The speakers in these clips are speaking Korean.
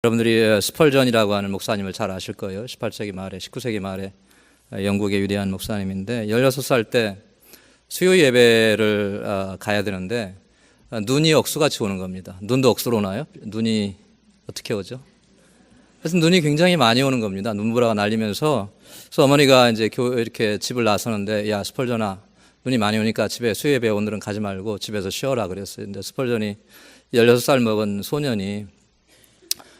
여러분들이 스펄전이라고 하는 목사님을 잘 아실 거예요. 18세기 말에 19세기 말에 영국의 위대한 목사님인데 16살 때 수요 예배를 가야 되는데 눈이 억수같이 오는 겁니다. 눈도 억수로 오나요? 눈이 어떻게 오죠? 그래서 눈이 굉장히 많이 오는 겁니다. 눈보라가 날리면서. 그래서 어머니가 이제 이렇게 집을 나서는데, 야 스펄전아, 눈이 많이 오니까 집에 수요 예배 오늘은 가지 말고 집에서 쉬어라 그랬어요. 근데 스펄전이 16살 먹은 소년이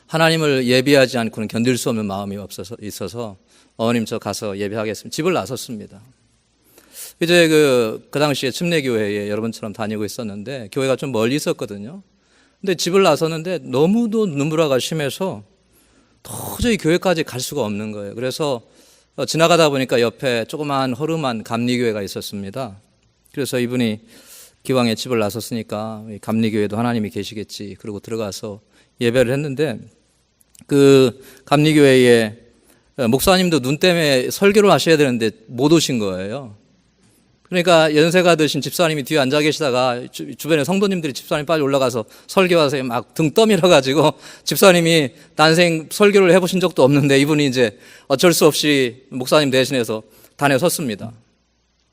하나님을 예비하지 않고는 견딜 수 없는 마음이 있어서 어머님 저 가서 예배하겠습니다. 집을 나섰습니다. 이제 그 당시에 침례교회에 여러분처럼 다니고 있었는데 교회가 좀 멀리 있었거든요. 근데 집을 나섰는데 너무도 눈보라가 심해서 도저히 교회까지 갈 수가 없는 거예요. 그래서 지나가다 보니까 옆에 조그만 허름한 감리교회가 있었습니다. 그래서 이분이 기왕에 집을 나섰으니까 감리교회도 하나님이 계시겠지. 그러고 들어가서 예배를 했는데 그 감리교회에 목사님도 눈 때문에 설교를 하셔야 되는데 못 오신 거예요. 그러니까 연세가 드신 집사님이 뒤에 앉아 계시다가 주변에 성도님들이 집사님 빨리 올라가서 설교하세요 막 등 떠밀어 가지고 집사님이 난생 설교를 해보신 적도 없는데 이분이 이제 어쩔 수 없이 목사님 대신해서 단에 섰습니다.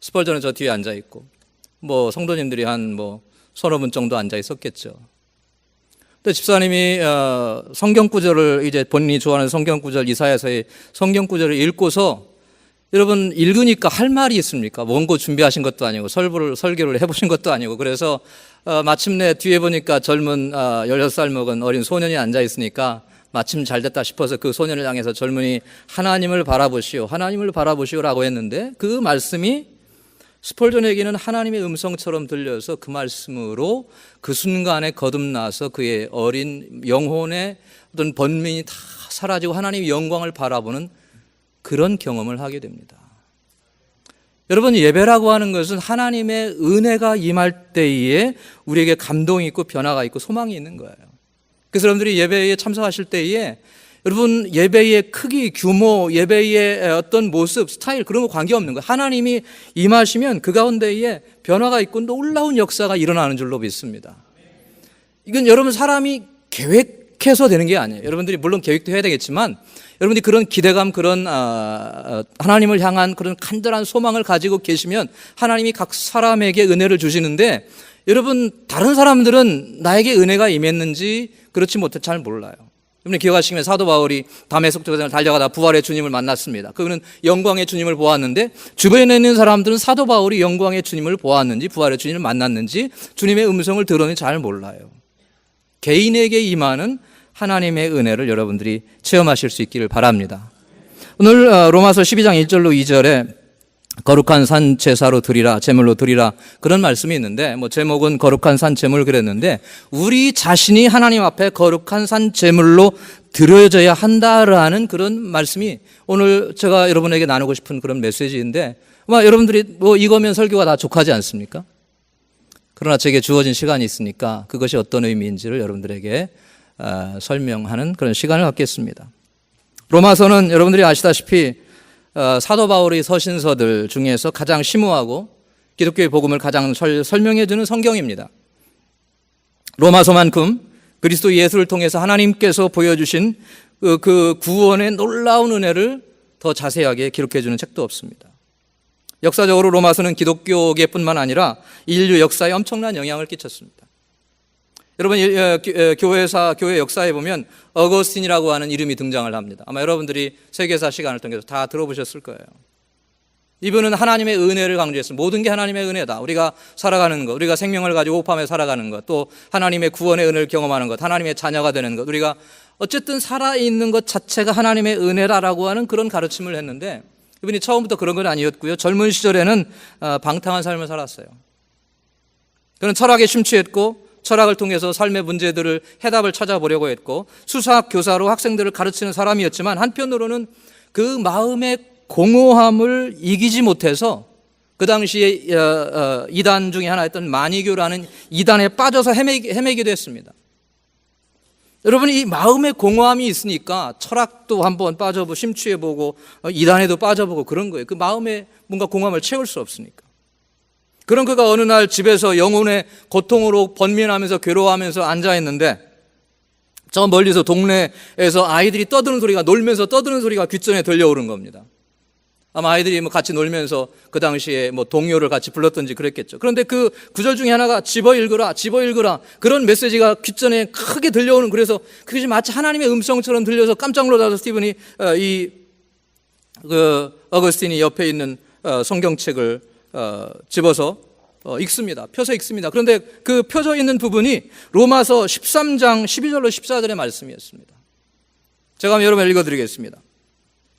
스펄전은 저 뒤에 앉아 있고 뭐 성도님들이 한 서너 분 정도 앉아 있었겠죠. 근데 집사님이 성경 구절을 이제 본인이 좋아하는 성경 구절 이사야서의 성경 구절을 읽고서 여러분 읽으니까 할 말이 있습니까? 원고 준비하신 것도 아니고 설교를 해보신 것도 아니고 그래서 마침내 뒤에 보니까 젊은 16살 먹은 어린 소년이 앉아 있으니까 마침 잘 됐다 싶어서 그 소년을 향해서 젊은이 하나님을 바라보시오 라고 했는데 그 말씀이 스펄전에게는 하나님의 음성처럼 들려서 그 말씀으로 그 순간에 거듭나서 그의 어린 영혼의 어떤 번민이 다 사라지고 하나님의 영광을 바라보는 그런 경험을 하게 됩니다. 여러분 예배라고 하는 것은 하나님의 은혜가 임할 때에 우리에게 감동이 있고 변화가 있고 소망이 있는 거예요. 그래서 여러분들이 예배에 참석하실 때에 여러분 예배의 크기, 규모, 예배의 어떤 모습, 스타일 그런 거 관계없는 거예요. 하나님이 임하시면 그 가운데에 변화가 있고 놀라운 역사가 일어나는 줄로 믿습니다. 이건 여러분 사람이 계획해서 되는 게 아니에요. 여러분들이 물론 계획도 해야 되겠지만 여러분들이 그런 기대감, 그런 하나님을 향한 그런 간절한 소망을 가지고 계시면 하나님이 각 사람에게 은혜를 주시는데 여러분 다른 사람들은 나에게 은혜가 임했는지 그렇지 못해 잘 몰라요. 여러분 기억하시면 사도 바울이 다메섹 도상을 달려가다 부활의 주님을 만났습니다. 그는 영광의 주님을 보았는데 주변에 있는 사람들은 사도 바울이 영광의 주님을 보았는지 부활의 주님을 만났는지 주님의 음성을 들었는지 잘 몰라요. 개인에게 임하는 하나님의 은혜를 여러분들이 체험하실 수 있기를 바랍니다. 오늘 로마서 12장 1절로 2절에 거룩한 산 제사로 드리라, 제물로 드리라 그런 말씀이 있는데 제목은 거룩한 산 제물 그랬는데 우리 자신이 하나님 앞에 거룩한 산 제물로 드려져야 한다라는 그런 말씀이 오늘 제가 여러분에게 나누고 싶은 그런 메시지인데 여러분들이 이거면 설교가 다 족하지 않습니까? 그러나 제게 주어진 시간이 있으니까 그것이 어떤 의미인지를 여러분들에게 설명하는 그런 시간을 갖겠습니다. 로마서는 여러분들이 아시다시피 사도 바울의 서신서들 중에서 가장 심오하고 기독교의 복음을 가장 설명해 주는 성경입니다. 로마서만큼 그리스도 예수를 통해서 하나님께서 보여주신 그 구원의 놀라운 은혜를 더 자세하게 기록해 주는 책도 없습니다. 역사적으로 로마서는 기독교계뿐만 아니라 인류 역사에 엄청난 영향을 끼쳤습니다. 여러분 교회 역사에 보면 어거스틴이라고 하는 이름이 등장을 합니다. 아마 여러분들이 세계사 시간을 통해서 다 들어보셨을 거예요. 이분은 하나님의 은혜를 강조했습니다. 모든 게 하나님의 은혜다. 우리가 살아가는 것, 우리가 생명을 가지고 호흡하며 살아가는 것, 또 하나님의 구원의 은혜를 경험하는 것, 하나님의 자녀가 되는 것, 우리가 어쨌든 살아있는 것 자체가 하나님의 은혜라고 하는 그런 가르침을 했는데 이분이 처음부터 그런 건 아니었고요. 젊은 시절에는 방탕한 삶을 살았어요. 그는 철학에 심취했고 철학을 통해서 삶의 문제들을 해답을 찾아보려고 했고 수사학 교사로 학생들을 가르치는 사람이었지만 한편으로는 그 마음의 공허함을 이기지 못해서 그 당시에 이단 중에 하나였던 마니교라는 이단에 빠져서 헤매기도 했습니다. 여러분 이 마음의 공허함이 있으니까 철학도 한번 빠져보고 심취해보고 이단에도 빠져보고 그런 거예요. 그 마음에 뭔가 공허함을 채울 수 없으니까. 그런 그가 어느 날 집에서 영혼의 고통으로 번민하면서 괴로워하면서 앉아있는데 저 멀리서 동네에서 아이들이 떠드는 소리가, 놀면서 떠드는 소리가 귓전에 들려오는 겁니다. 아마 아이들이 같이 놀면서 그 당시에 동요를 같이 불렀던지 그랬겠죠. 그런데 그 구절 중에 하나가 집어 읽으라, 집어 읽으라, 그런 메시지가 귓전에 크게 들려오는, 그래서 그것이 마치 하나님의 음성처럼 들려서 깜짝 놀라서 스티븐이 어거스틴이 옆에 있는 성경책을 집어서 읽습니다. 펴서 읽습니다. 그런데 그 펴져 있는 부분이 로마서 13장 12절로 14절의 말씀이었습니다. 제가 한번 여러분 읽어드리겠습니다.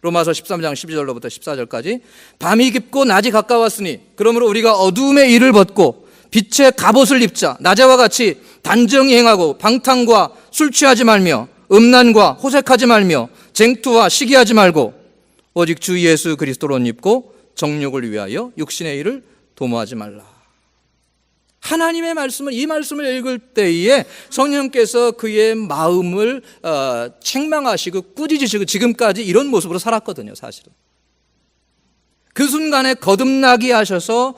로마서 13장 12절로부터 14절까지. 밤이 깊고 낮이 가까웠으니 그러므로 우리가 어두움의 일을 벗고 빛의 갑옷을 입자. 낮에와 같이 단정히 행하고 방탕과 술 취하지 말며 음란과 호색하지 말며 쟁투와 시기하지 말고 오직 주 예수 그리스도로 옷 입고 정욕을 위하여 육신의 일을 도모하지 말라. 하나님의 말씀을, 이 말씀을 읽을 때에 성령께서 그의 마음을 책망하시고 꾸짖으시고 지금까지 이런 모습으로 살았거든요. 사실은 그 순간에 거듭나게 하셔서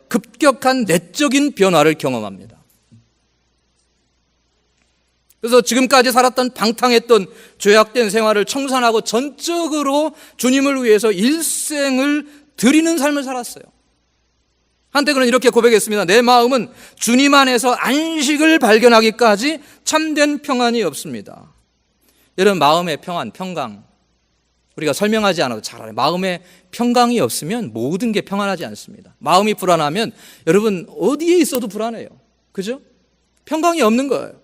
급격한 내적인 변화를 경험합니다. 그래서 지금까지 살았던 방탕했던 죄악된 생활을 청산하고 전적으로 주님을 위해서 일생을 드리는 삶을 살았어요. 한때 그는 이렇게 고백했습니다. 내 마음은 주님 안에서 안식을 발견하기까지 참된 평안이 없습니다. 여러분, 마음의 평안, 평강, 우리가 설명하지 않아도 잘 알아요. 마음의 평강이 없으면 모든 게 평안하지 않습니다. 마음이 불안하면 여러분 어디에 있어도 불안해요. 그죠? 평강이 없는 거예요.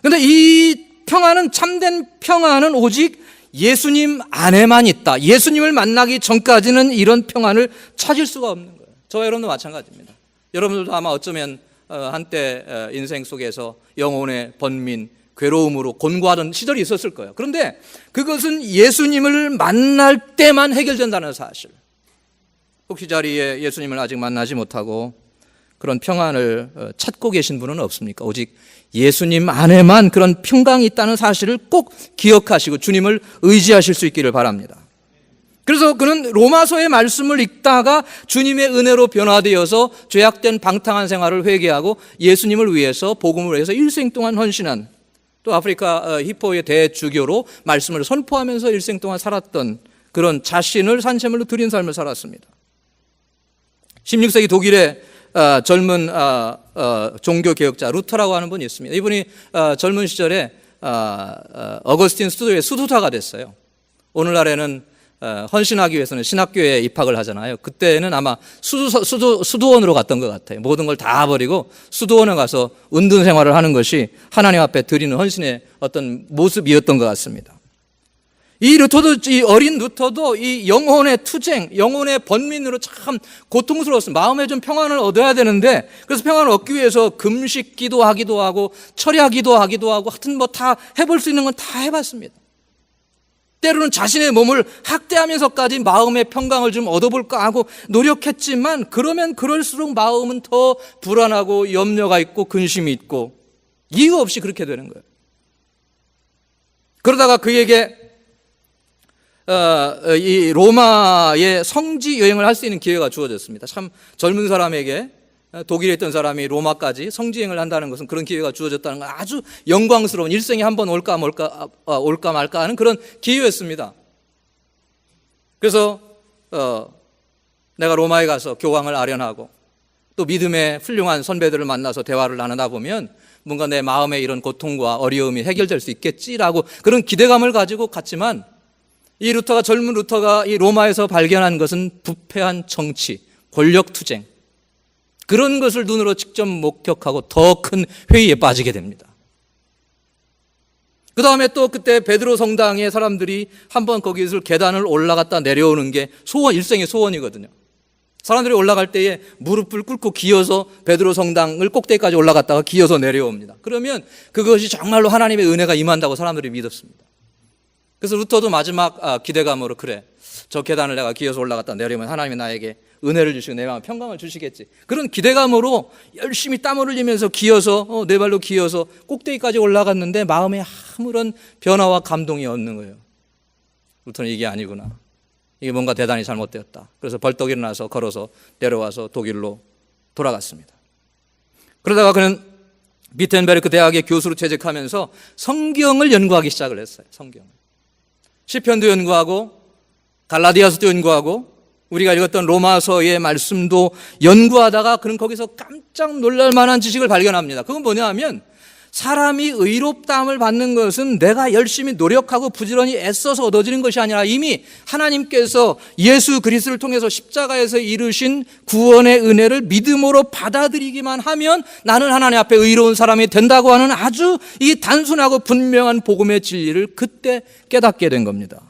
그런데 이 평안은, 참된 평안은 오직 예수님 안에만 있다. 예수님을 만나기 전까지는 이런 평안을 찾을 수가 없는 거예요. 저와 여러분도 마찬가지입니다. 여러분들도 아마 어쩌면 한때 인생 속에서 영혼의 번민, 괴로움으로 곤고하던 시절이 있었을 거예요. 그런데 그것은 예수님을 만날 때만 해결된다는 사실. 혹시 자리에 예수님을 아직 만나지 못하고 그런 평안을 찾고 계신 분은 없습니까? 오직 예수님 안에만 그런 평강이 있다는 사실을 꼭 기억하시고 주님을 의지하실 수 있기를 바랍니다. 그래서 그는 로마서의 말씀을 읽다가 주님의 은혜로 변화되어서 죄악된 방탕한 생활을 회개하고 예수님을 위해서, 복음을 위해서 일생 동안 헌신한, 또 아프리카 히포의 대주교로 말씀을 선포하면서 일생 동안 살았던 그런 자신을 산채물로 드린 삶을 살았습니다. 16세기 독일의 젊은 종교개혁자 루터라고 하는 분이 있습니다. 이분이 젊은 시절에 어거스틴 스튜디오의 수도사가 됐어요. 오늘날에는 헌신하기 위해서는 신학교에 입학을 하잖아요. 그때는 아마 수도원으로 갔던 것 같아요. 모든 걸 다 버리고 수도원에 가서 은둔 생활을 하는 것이 하나님 앞에 드리는 헌신의 어떤 모습이었던 것 같습니다. 이 루터도, 이 어린 루터도 이 영혼의 투쟁, 영혼의 번민으로 참 고통스러웠습니다. 마음에 좀 평안을 얻어야 되는데, 그래서 평안을 얻기 위해서 금식 기도하기도 하고 철야기도 하기도 하고 하여튼 다 해볼 수 있는 건 다 해봤습니다. 때로는 자신의 몸을 학대하면서까지 마음의 평강을 좀 얻어볼까 하고 노력했지만, 그러면 그럴수록 마음은 더 불안하고 염려가 있고 근심이 있고 이유 없이 그렇게 되는 거예요. 그러다가 그에게 이 로마의 성지 여행을 할 수 있는 기회가 주어졌습니다. 참 젊은 사람에게, 독일에 있던 사람이 로마까지 성지 여행을 한다는 것은, 그런 기회가 주어졌다는 건 아주 영광스러운, 일생에 한 번 올까 말까 하는 그런 기회였습니다. 그래서 내가 로마에 가서 교황을 아련하고 또 믿음의 훌륭한 선배들을 만나서 대화를 나누다 보면 뭔가 내 마음의 이런 고통과 어려움이 해결될 수 있겠지라고 그런 기대감을 가지고 갔지만, 이 루터가, 젊은 루터가 이 로마에서 발견한 것은 부패한 정치, 권력투쟁, 그런 것을 눈으로 직접 목격하고 더 큰 회의에 빠지게 됩니다. 그 다음에 또 그때 베드로 성당에 사람들이 한번 거기서 계단을 올라갔다 내려오는 게 일생의 소원이거든요. 사람들이 올라갈 때에 무릎을 꿇고 기어서 베드로 성당을 꼭대기까지 올라갔다가 기어서 내려옵니다. 그러면 그것이 정말로 하나님의 은혜가 임한다고 사람들이 믿었습니다. 그래서 루터도 마지막 기대감으로, 그래, 저 계단을 내가 기어서 올라갔다 내려오면 하나님이 나에게 은혜를 주시고 내 마음 평강을 주시겠지, 그런 기대감으로 열심히 땀을 흘리면서 기어서, 네 발로 기어서 꼭대기까지 올라갔는데 마음에 아무런 변화와 감동이 없는 거예요. 루터는 이게 아니구나, 이게 뭔가 대단히 잘못되었다. 그래서 벌떡 일어나서 걸어서 내려와서 독일로 돌아갔습니다. 그러다가 그는 비텐베르크 대학의 교수로 재직하면서 성경을 연구하기 시작을 했어요. 성경을. 시편도 연구하고 갈라디아서도 연구하고 우리가 읽었던 로마서의 말씀도 연구하다가 그는 거기서 깜짝 놀랄 만한 지식을 발견합니다. 그건 뭐냐 하면 사람이 의롭다함을 받는 것은 내가 열심히 노력하고 부지런히 애써서 얻어지는 것이 아니라 이미 하나님께서 예수 그리스도를 통해서 십자가에서 이루신 구원의 은혜를 믿음으로 받아들이기만 하면 나는 하나님 앞에 의로운 사람이 된다고 하는 아주 이 단순하고 분명한 복음의 진리를 그때 깨닫게 된 겁니다.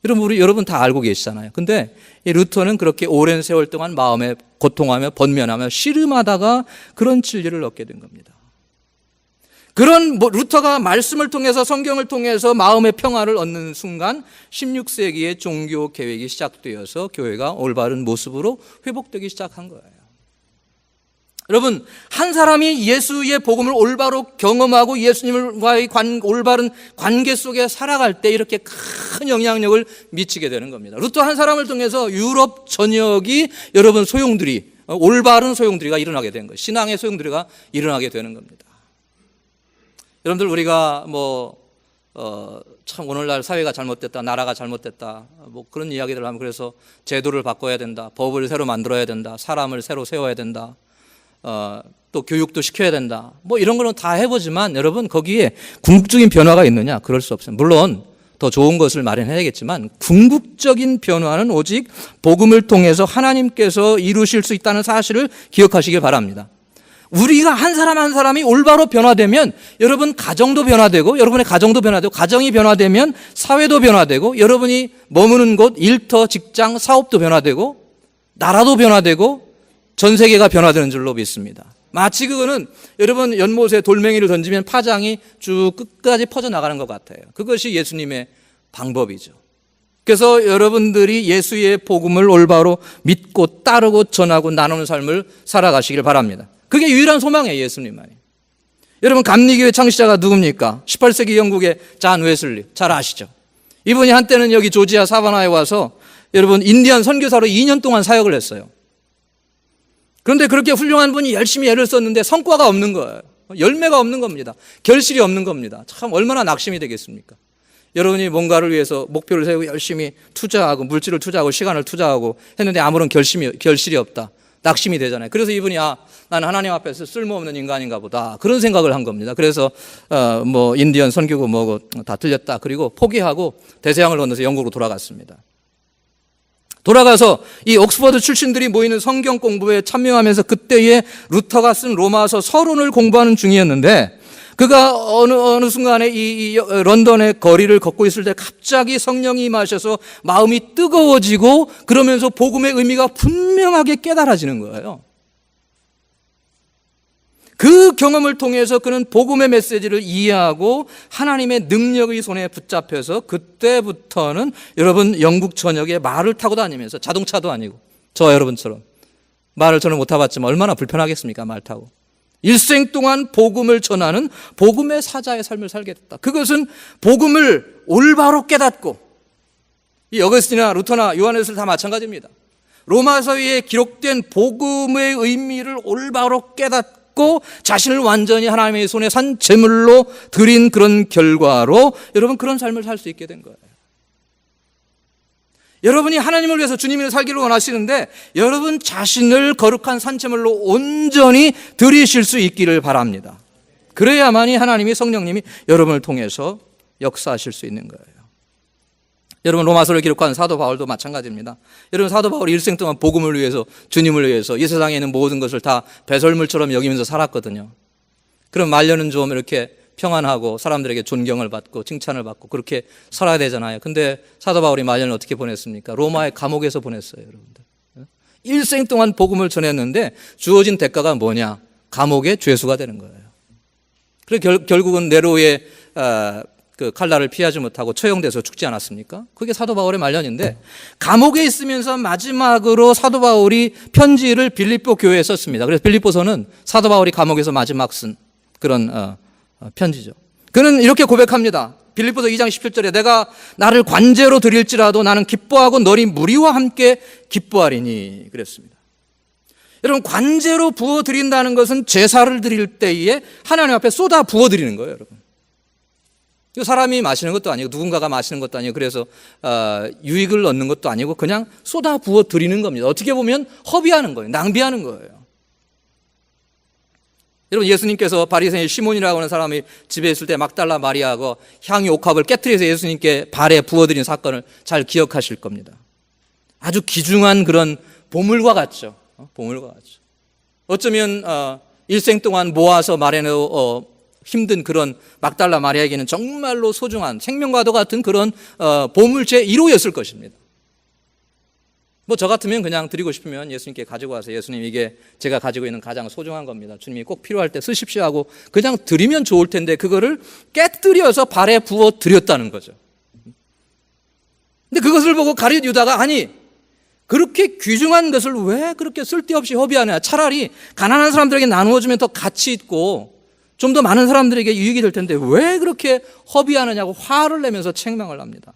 여러분 다 알고 계시잖아요. 근데 이 루터는 그렇게 오랜 세월 동안 마음에 고통하며 번면하며 씨름하다가 그런 진리를 얻게 된 겁니다. 그런 루터가 말씀을 통해서 성경을 통해서 마음의 평화를 얻는 순간 16세기의 종교 개혁이 시작되어서 교회가 올바른 모습으로 회복되기 시작한 거예요. 여러분, 한 사람이 예수의 복음을 올바로 경험하고 예수님과의 올바른 관계 속에 살아갈 때 이렇게 큰 영향력을 미치게 되는 겁니다. 루터 한 사람을 통해서 유럽 전역이 여러분 올바른 소용돌이가 일어나게 된 거예요. 신앙의 소용돌이가 일어나게 되는 겁니다. 여러분들 우리가 참 오늘날 사회가 잘못됐다, 나라가 잘못됐다, 그런 이야기들 하면 그래서 제도를 바꿔야 된다, 법을 새로 만들어야 된다, 사람을 새로 세워야 된다, 또 교육도 시켜야 된다, 이런 거는 다 해보지만 여러분 거기에 궁극적인 변화가 있느냐? 그럴 수 없어요. 물론 더 좋은 것을 마련해야겠지만 궁극적인 변화는 오직 복음을 통해서 하나님께서 이루실 수 있다는 사실을 기억하시길 바랍니다. 우리가 한 사람 한 사람이 올바로 변화되면 여러분 가정도 변화되고 여러분의 가정도 변화되고 가정이 변화되면 사회도 변화되고 여러분이 머무는 곳, 일터, 직장, 사업도 변화되고 나라도 변화되고 전 세계가 변화되는 줄로 믿습니다. 마치 그거는 여러분 연못에 돌멩이를 던지면 파장이 쭉 끝까지 퍼져나가는 것 같아요. 그것이 예수님의 방법이죠. 그래서 여러분들이 예수의 복음을 올바로 믿고 따르고 전하고 나누는 삶을 살아가시길 바랍니다. 그게 유일한 소망이에요. 예수님만이. 여러분 감리교회 창시자가 누굽니까? 18세기 영국의 잔 웨슬리 잘 아시죠? 이분이 한때는 여기 조지아 사바나에 와서 여러분 인디안 선교사로 2년 동안 사역을 했어요. 그런데 그렇게 훌륭한 분이 열심히 애를 썼는데 성과가 없는 거예요. 열매가 없는 겁니다. 결실이 없는 겁니다. 참 얼마나 낙심이 되겠습니까? 여러분이 뭔가를 위해서 목표를 세우고 열심히 투자하고 물질을 투자하고 시간을 투자하고 했는데 아무런 결실이 없다. 낙심이 되잖아요. 그래서 이분이 나는 하나님 앞에서 쓸모없는 인간인가 보다. 그런 생각을 한 겁니다. 그래서 인디언 선교고 뭐고 다 틀렸다. 그리고 포기하고 대서양을 건너서 영국으로 돌아갔습니다. 돌아가서 이 옥스퍼드 출신들이 모이는 성경 공부에 참여하면서 그때의 루터가 쓴 로마서 서론을 공부하는 중이었는데 그가 어느 순간에 이 런던의 거리를 걷고 있을 때 갑자기 성령이 임하셔서 마음이 뜨거워지고 그러면서 복음의 의미가 분명하게 깨달아지는 거예요. 그 경험을 통해서 그는 복음의 메시지를 이해하고 하나님의 능력의 손에 붙잡혀서 그때부터는 여러분 영국 전역에 말을 타고 다니면서 자동차도 아니고 저와 여러분처럼 말을 저는 못 타봤지만 얼마나 불편하겠습니까? 말 타고. 일생 동안 복음을 전하는 복음의 사자의 삶을 살게 됐다. 그것은 복음을 올바로 깨닫고 이 어거스틴이나 루터나 요한에서 다 마찬가지입니다. 로마서에 기록된 복음의 의미를 올바로 깨닫고 자신을 완전히 하나님의 손에 산 제물로 드린 그런 결과로 여러분 그런 삶을 살 수 있게 된 거예요. 여러분이 하나님을 위해서 주님을 살기를 원하시는데 여러분 자신을 거룩한 산채물로 온전히 드리실 수 있기를 바랍니다. 그래야만이 하나님이 성령님이 여러분을 통해서 역사하실 수 있는 거예요. 여러분 로마서를 기록한 사도 바울도 마찬가지입니다. 여러분 사도 바울이 일생 동안 복음을 위해서 주님을 위해서 이 세상에 있는 모든 것을 다 배설물처럼 여기면서 살았거든요. 그럼 말년은 좀 이렇게 평안하고 사람들에게 존경을 받고 칭찬을 받고 그렇게 살아야 되잖아요. 근데 사도 바울이 말년을 어떻게 보냈습니까? 로마의 감옥에서 보냈어요, 여러분들. 일생 동안 복음을 전했는데 주어진 대가가 뭐냐? 감옥의 죄수가 되는 거예요. 그래서 결국은 네로의 그 칼날을 피하지 못하고 처형돼서 죽지 않았습니까? 그게 사도 바울의 말년인데 감옥에 있으면서 마지막으로 사도 바울이 편지를 빌립보 교회에 썼습니다. 그래서 빌립보서는 사도 바울이 감옥에서 마지막 쓴 그런 편지죠. 그는 이렇게 고백합니다. 빌립보서 2장 17절에 내가 나를 관제로 드릴지라도 나는 기뻐하고 너희 무리와 함께 기뻐하리니 그랬습니다. 여러분, 관제로 부어 드린다는 것은 제사를 드릴 때에 하나님 앞에 쏟아 부어 드리는 거예요, 여러분. 이거 사람이 마시는 것도 아니고 누군가가 마시는 것도 아니고 그래서 유익을 얻는 것도 아니고 그냥 쏟아 부어 드리는 겁니다. 어떻게 보면 허비하는 거예요. 낭비하는 거예요. 여러분, 예수님께서 바리새인 시몬이라고 하는 사람이 집에 있을 때 막달라 마리아하고 향유 옥합을 깨트려서 예수님께 발에 부어드린 사건을 잘 기억하실 겁니다. 아주 귀중한 그런 보물과 같죠. 보물과 같죠. 어쩌면 일생 동안 모아서 마련해 힘든 그런 막달라 마리아에게는 정말로 소중한 생명과도 같은 그런 보물제 1호였을 것입니다. 뭐 저 같으면 그냥 드리고 싶으면 예수님께 가지고 와서 예수님, 이게 제가 가지고 있는 가장 소중한 겁니다. 주님이 꼭 필요할 때 쓰십시오 하고 그냥 드리면 좋을 텐데 그거를 깨뜨려서 발에 부어 드렸다는 거죠. 근데 그것을 보고 가룟 유다가, 아니 그렇게 귀중한 것을 왜 그렇게 쓸데없이 허비하냐, 차라리 가난한 사람들에게 나누어주면 더 가치 있고 좀 더 많은 사람들에게 유익이 될 텐데 왜 그렇게 허비하느냐고 화를 내면서 책망을 합니다.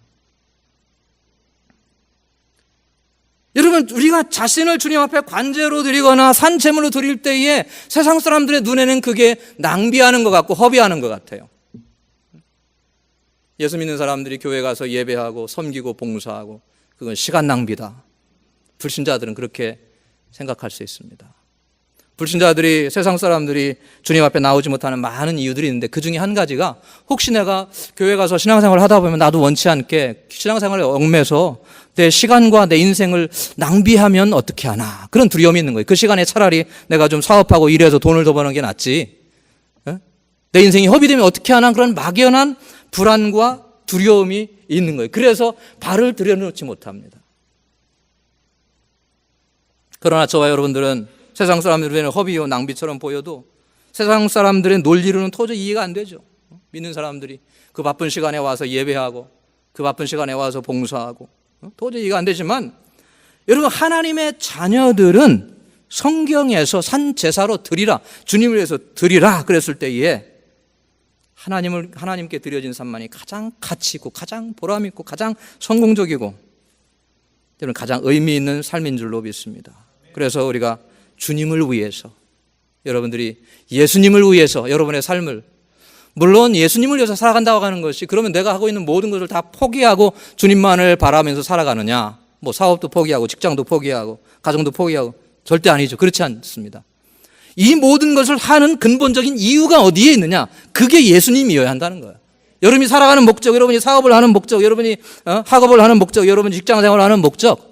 여러분, 우리가 자신을 주님 앞에 관제로 드리거나 산제물로 드릴 때에 세상 사람들의 눈에는 그게 낭비하는 것 같고 허비하는 것 같아요. 예수 믿는 사람들이 교회 가서 예배하고 섬기고 봉사하고 그건 시간 낭비다. 불신자들은 그렇게 생각할 수 있습니다. 불신자들이, 세상 사람들이 주님 앞에 나오지 못하는 많은 이유들이 있는데 그 중에 한 가지가, 혹시 내가 교회 가서 신앙생활을 하다 보면 나도 원치 않게 신앙생활에 얽매서 내 시간과 내 인생을 낭비하면 어떻게 하나, 그런 두려움이 있는 거예요. 그 시간에 차라리 내가 좀 사업하고 일해서 돈을 더 버는 게 낫지, 내 인생이 허비되면 어떻게 하나, 그런 막연한 불안과 두려움이 있는 거예요. 그래서 발을 들여놓지 못합니다. 그러나 저와 여러분들은 세상 사람들에게는 허비요 낭비처럼 보여도 세상 사람들의 논리로는 도저히 이해가 안 되죠. 믿는 사람들이 그 바쁜 시간에 와서 예배하고 그 바쁜 시간에 와서 봉사하고 도저히 이해가 안 되지만, 여러분, 하나님의 자녀들은 성경에서 산 제사로 드리라, 주님을 위해서 드리라 그랬을 때에 하나님께 드려진 산만이 가장 가치 있고 가장 보람 있고 가장 성공적이고 여러분 가장 의미 있는 삶인 줄로 믿습니다. 그래서 우리가 주님을 위해서, 여러분들이 예수님을 위해서 여러분의 삶을, 물론 예수님을 위해서 살아간다고 하는 것이 그러면 내가 하고 있는 모든 것을 다 포기하고 주님만을 바라면서 살아가느냐, 뭐 사업도 포기하고 직장도 포기하고 가정도 포기하고, 절대 아니죠. 그렇지 않습니다. 이 모든 것을 하는 근본적인 이유가 어디에 있느냐, 그게 예수님이어야 한다는 거예요. 여러분이 살아가는 목적, 여러분이 사업을 하는 목적, 여러분이 학업을 하는 목적, 여러분이 직장생활을 하는 목적,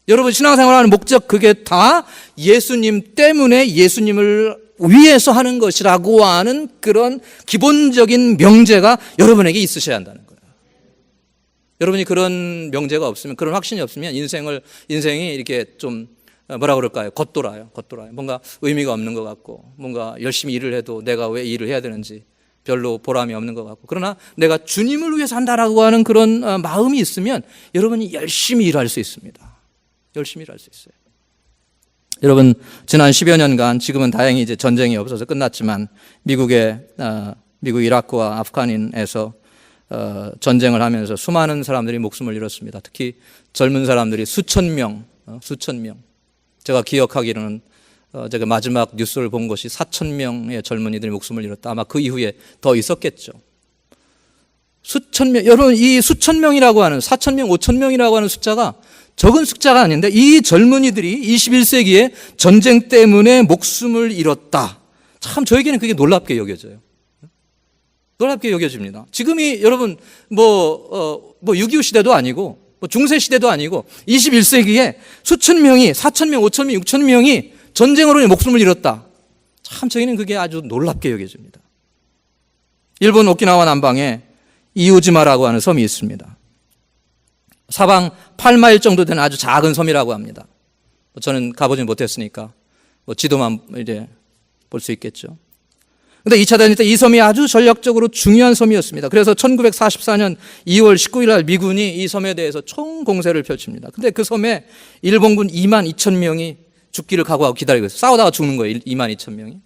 여러분 신앙생활을 하는 목적, 그게 다 예수님 때문에 예수님을 위해서 하는 것이라고 하는 그런 기본적인 명제가 여러분에게 있으셔야 한다는 거예요. 여러분이 그런 명제가 없으면, 그런 확신이 없으면 인생이 이렇게 좀 뭐라 그럴까요? 겉돌아요. 뭔가 의미가 없는 것 같고, 뭔가 열심히 일을 해도 내가 왜 일을 해야 되는지 별로 보람이 없는 것 같고, 그러나 내가 주님을 위해서 한다라고 하는 그런 마음이 있으면 여러분이 열심히 일할 수 있습니다. 열심히 일할 수 있어요. 여러분, 지난 10여 년간, 지금은 다행히 이제 전쟁이 없어서 끝났지만 미국 이라크와 아프간에서 전쟁을 하면서 수많은 사람들이 목숨을 잃었습니다. 특히 젊은 사람들이 수천 명. 제가 기억하기로는 제가 마지막 뉴스를 본 것이 4,000명의 젊은이들이 목숨을 잃었다. 아마 그 이후에 더 있었겠죠. 수천 명, 여러분, 이 수천 명이라고 하는, 4,000명, 5,000명이라고 하는 숫자가 적은 숫자가 아닌데, 이 젊은이들이 21세기에 전쟁 때문에 목숨을 잃었다. 참 저에게는 그게 놀랍게 여겨져요. 놀랍게 여겨집니다. 지금이 여러분 6.25 시대도 아니고 중세 시대도 아니고 21세기에 수천 명이, 4,000명, 5,000명, 6,000명이 전쟁으로 목숨을 잃었다. 참 저희는 그게 아주 놀랍게 여겨집니다. 일본 오키나와 남방에 이우지마라고 하는 섬이 있습니다. 사방 8마일 정도 되는 아주 작은 섬이라고 합니다. 저는 가보진 못했으니까 지도만 이제 볼 수 있겠죠. 근데 2차 대전 때 이 섬이 아주 전략적으로 중요한 섬이었습니다. 그래서 1944년 2월 19일 날 미군이 이 섬에 대해서 총공세를 펼칩니다. 근데 그 섬에 일본군 22,000명이 죽기를 각오하고 기다리고 있어요. 싸우다가 죽는 거예요. 22,000명이.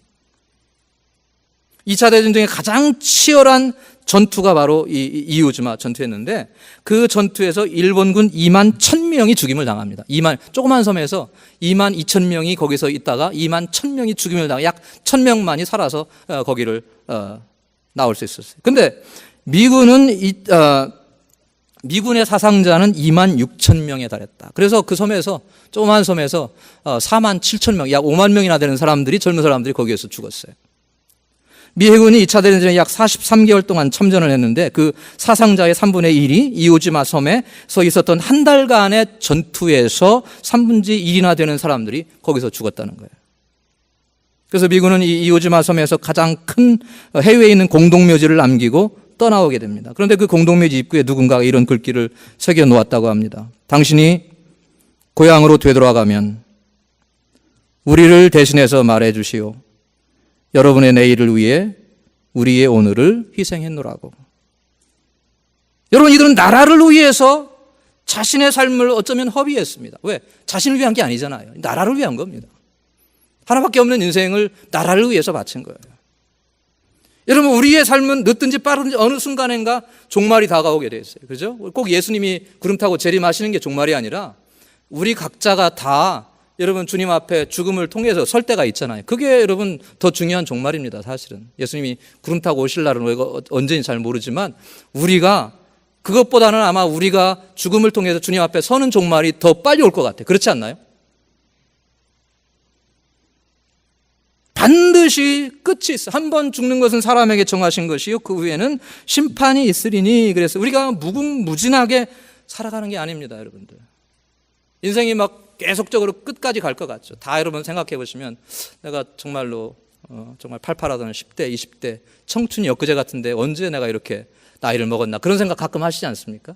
2차 대전 중에 가장 치열한 전투가 바로 이 이오지마 전투였는데, 그 전투에서 일본군 2만 1,000명이 죽임을 당합니다. 조그만 섬에서 2만 2천 명이 거기서 있다가 2만 1,000명이 죽임을 당하, 약 1,000명만이 살아서 거기를 나올 수 있었어요. 근데 미군의 사상자는 2만 6천 명에 달했다. 그래서 그 섬에서, 조그만 섬에서 4만 7천 명, 약 5만 명이나 되는 사람들이, 젊은 사람들이 거기에서 죽었어요. 미 해군이 2차 대전에 약 43개월 동안 참전을 했는데, 그 사상자의 3분의 1이 이오지마 섬에서 있었던 한 달간의 전투에서 3분의 1이나 되는 사람들이 거기서 죽었다는 거예요. 그래서 미군은 이 이오지마 섬에서 가장 큰 해외에 있는 공동묘지를 남기고 떠나오게 됩니다. 그런데 그 공동묘지 입구에 누군가가 이런 글귀를 새겨 놓았다고 합니다. 당신이 고향으로 되돌아가면 우리를 대신해서 말해 주시오. 여러분의 내일을 위해 우리의 오늘을 희생했노라고. 여러분, 이들은 나라를 위해서 자신의 삶을 어쩌면 허비했습니다. 왜? 자신을 위한 게 아니잖아요. 나라를 위한 겁니다. 하나밖에 없는 인생을 나라를 위해서 바친 거예요. 여러분, 우리의 삶은 늦든지 빠르든지 어느 순간인가 종말이 다가오게 돼 있어요. 그죠? 꼭 예수님이 구름 타고 재림하시는 게 종말이 아니라 우리 각자가 다 여러분 주님 앞에 죽음을 통해서 설 때가 있잖아요. 그게 여러분 더 중요한 종말입니다. 사실은 예수님이 구름 타고 오실 날은 언제인지 잘 모르지만, 우리가 그것보다는 아마 우리가 죽음을 통해서 주님 앞에 서는 종말이 더 빨리 올 것 같아요. 그렇지 않나요? 반드시 끝이 있어. 한 번 죽는 것은 사람에게 정하신 것이요, 그 후에는 심판이 있으리니. 그래서 우리가 무궁무진하게 살아가는 게 아닙니다, 여러분들. 인생이 막 계속적으로 끝까지 갈 것 같죠. 다 여러분 생각해 보시면, 내가 정말로 정말 팔팔하던 10대, 20대 청춘이 엊그제 같은데 언제 내가 이렇게 나이를 먹었나, 그런 생각 가끔 하시지 않습니까?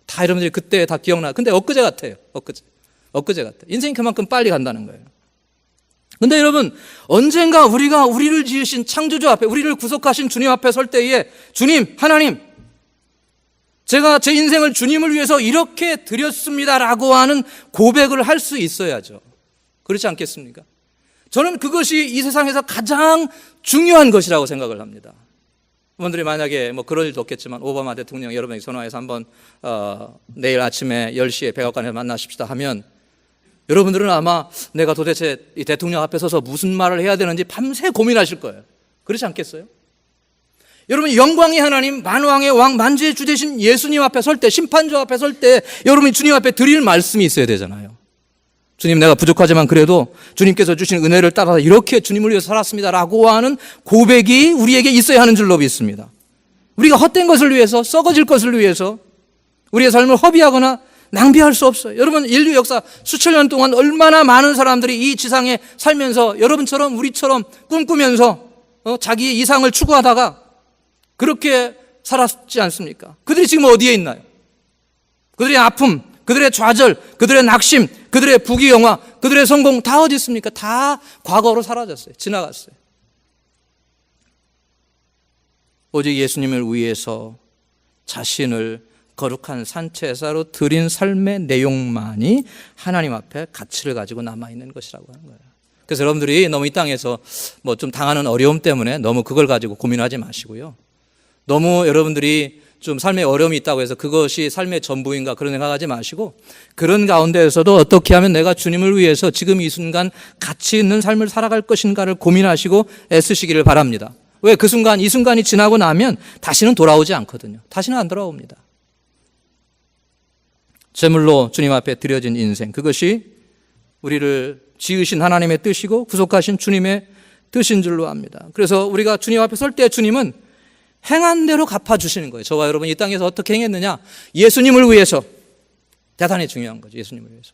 다 여러분들이 그때 다 기억나. 근데 엊그제 같아요. 엊그제 같아요. 인생이 그만큼 빨리 간다는 거예요. 근데 여러분, 언젠가 우리가 우리를 지으신 창조주 앞에, 우리를 구속하신 주님 앞에 설 때에, 주님, 하나님, 제가 제 인생을 주님을 위해서 이렇게 드렸습니다라고 하는 고백을 할 수 있어야죠. 그렇지 않겠습니까? 저는 그것이 이 세상에서 가장 중요한 것이라고 생각을 합니다. 여러분들이 만약에 뭐 그럴 일도 없겠지만, 오바마 대통령 여러분에게 전화해서 한번 내일 아침에 10시에 백악관에서 만나십시다 하면, 여러분들은 아마 내가 도대체 이 대통령 앞에 서서 무슨 말을 해야 되는지 밤새 고민하실 거예요. 그렇지 않겠어요? 여러분, 영광의 하나님, 만왕의 왕, 만주의 주 되신 예수님 앞에 설 때, 심판주 앞에 설 때 여러분이 주님 앞에 드릴 말씀이 있어야 되잖아요. 주님, 내가 부족하지만 그래도 주님께서 주신 은혜를 따라서 이렇게 주님을 위해서 살았습니다라고 하는 고백이 우리에게 있어야 하는 줄로 믿습니다. 우리가 헛된 것을 위해서, 썩어질 것을 위해서 우리의 삶을 허비하거나 낭비할 수 없어요. 여러분, 인류 역사 수천 년 동안 얼마나 많은 사람들이 이 지상에 살면서 여러분처럼 우리처럼 꿈꾸면서 자기의 이상을 추구하다가 그렇게 살았지 않습니까? 그들이 지금 어디에 있나요? 그들의 아픔, 그들의 좌절, 그들의 낙심, 그들의 부귀영화, 그들의 성공 다 어디 있습니까? 다 과거로 사라졌어요. 지나갔어요. 오직 예수님을 위해서 자신을 거룩한 산채사로 드린 삶의 내용만이 하나님 앞에 가치를 가지고 남아있는 것이라고 하는 거예요. 그래서 여러분들이 너무 이 땅에서 뭐 좀 당하는 어려움 때문에 너무 그걸 가지고 고민하지 마시고요. 너무 여러분들이 좀 삶에 어려움이 있다고 해서 그것이 삶의 전부인가 그런 생각하지 마시고, 그런 가운데에서도 어떻게 하면 내가 주님을 위해서 지금 이 순간 가치 있는 삶을 살아갈 것인가를 고민하시고 애쓰시기를 바랍니다. 왜? 그 순간, 이 순간이 지나고 나면 다시는 돌아오지 않거든요. 다시는 안 돌아옵니다. 제물로 주님 앞에 드려진 인생, 그것이 우리를 지으신 하나님의 뜻이고 구속하신 주님의 뜻인 줄로 압니다. 그래서 우리가 주님 앞에 설 때 주님은 행한 대로 갚아주시는 거예요. 저와 여러분 이 땅에서 어떻게 행했느냐? 예수님을 위해서. 대단히 중요한 거죠. 예수님을 위해서.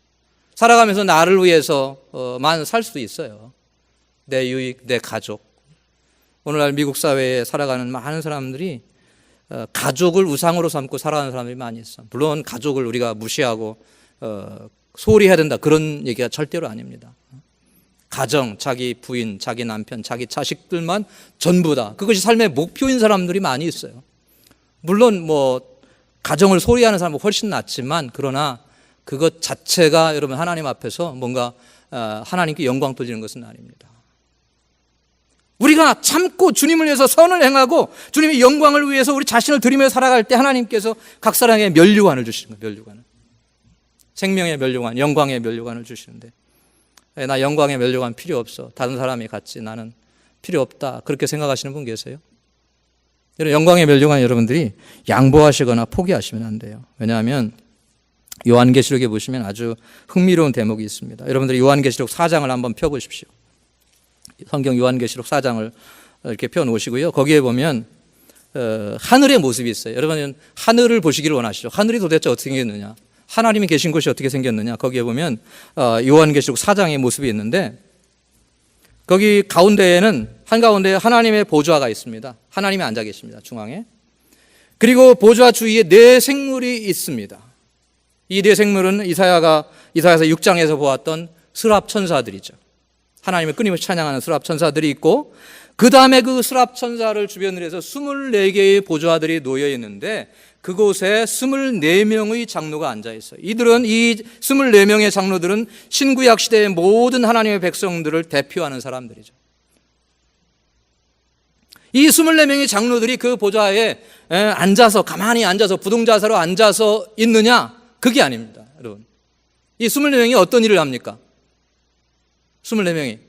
살아가면서 나를 위해서만 살 수도 있어요. 내 유익, 내 가족. 오늘날 미국 사회에 살아가는 많은 사람들이 가족을 우상으로 삼고 살아가는 사람들이 많이 있어요. 물론 가족을 우리가 무시하고 소홀히 해야 된다, 그런 얘기가 절대로 아닙니다. 가정, 자기 부인, 자기 남편, 자기 자식들만 전부다, 그것이 삶의 목표인 사람들이 많이 있어요. 물론 뭐 가정을 소홀히 하는 사람은 훨씬 낫지만, 그러나 그것 자체가 여러분 하나님 앞에서 뭔가 하나님께 영광 돌리는 것은 아닙니다. 우리가 참고 주님을 위해서 선을 행하고 주님의 영광을 위해서 우리 자신을 드리며 살아갈 때 하나님께서 각 사람에게 면류관을 주시는 거예요. 면류관을. 생명의 면류관, 영광의 면류관을 주시는데, 나 영광의 면류관 필요 없어, 다른 사람이 갖지, 나는 필요 없다, 그렇게 생각하시는 분 계세요? 영광의 면류관 여러분들이 양보하시거나 포기하시면 안 돼요. 왜냐하면 요한계시록에 보시면 아주 흥미로운 대목이 있습니다. 여러분들이 요한계시록 4장을 한번 펴보십시오. 성경 요한계시록 4장을 이렇게 펴놓으시고요. 거기에 보면 하늘의 모습이 있어요. 여러분은 하늘을 보시기를 원하시죠. 하늘이 도대체 어떻게 생겼느냐, 하나님이 계신 곳이 어떻게 생겼느냐, 거기에 보면 요한계시록 4장의 모습이 있는데, 거기 가운데에는 한가운데 하나님의 보좌가 있습니다. 하나님이 앉아 계십니다, 중앙에. 그리고 보좌 주위에 네 생물이 있습니다. 이 네 생물은 이사야서 6장에서 보았던 스랍 천사들이죠. 하나님을 끊임없이 찬양하는 스랍 천사들이 있고, 그 다음에 그 스랍 천사를 주변으로 해서 24개의 보좌들이 놓여 있는데, 그곳에 24명의 장로가 앉아 있어요. 이들은, 이 24명의 장로들은 신구약 시대의 모든 하나님의 백성들을 대표하는 사람들이죠. 이 24명의 장로들이 그 보좌에 앉아서, 가만히 앉아서 부동자세로 앉아서 있느냐? 그게 아닙니다, 여러분. 이 24명이 어떤 일을 합니까? 24명이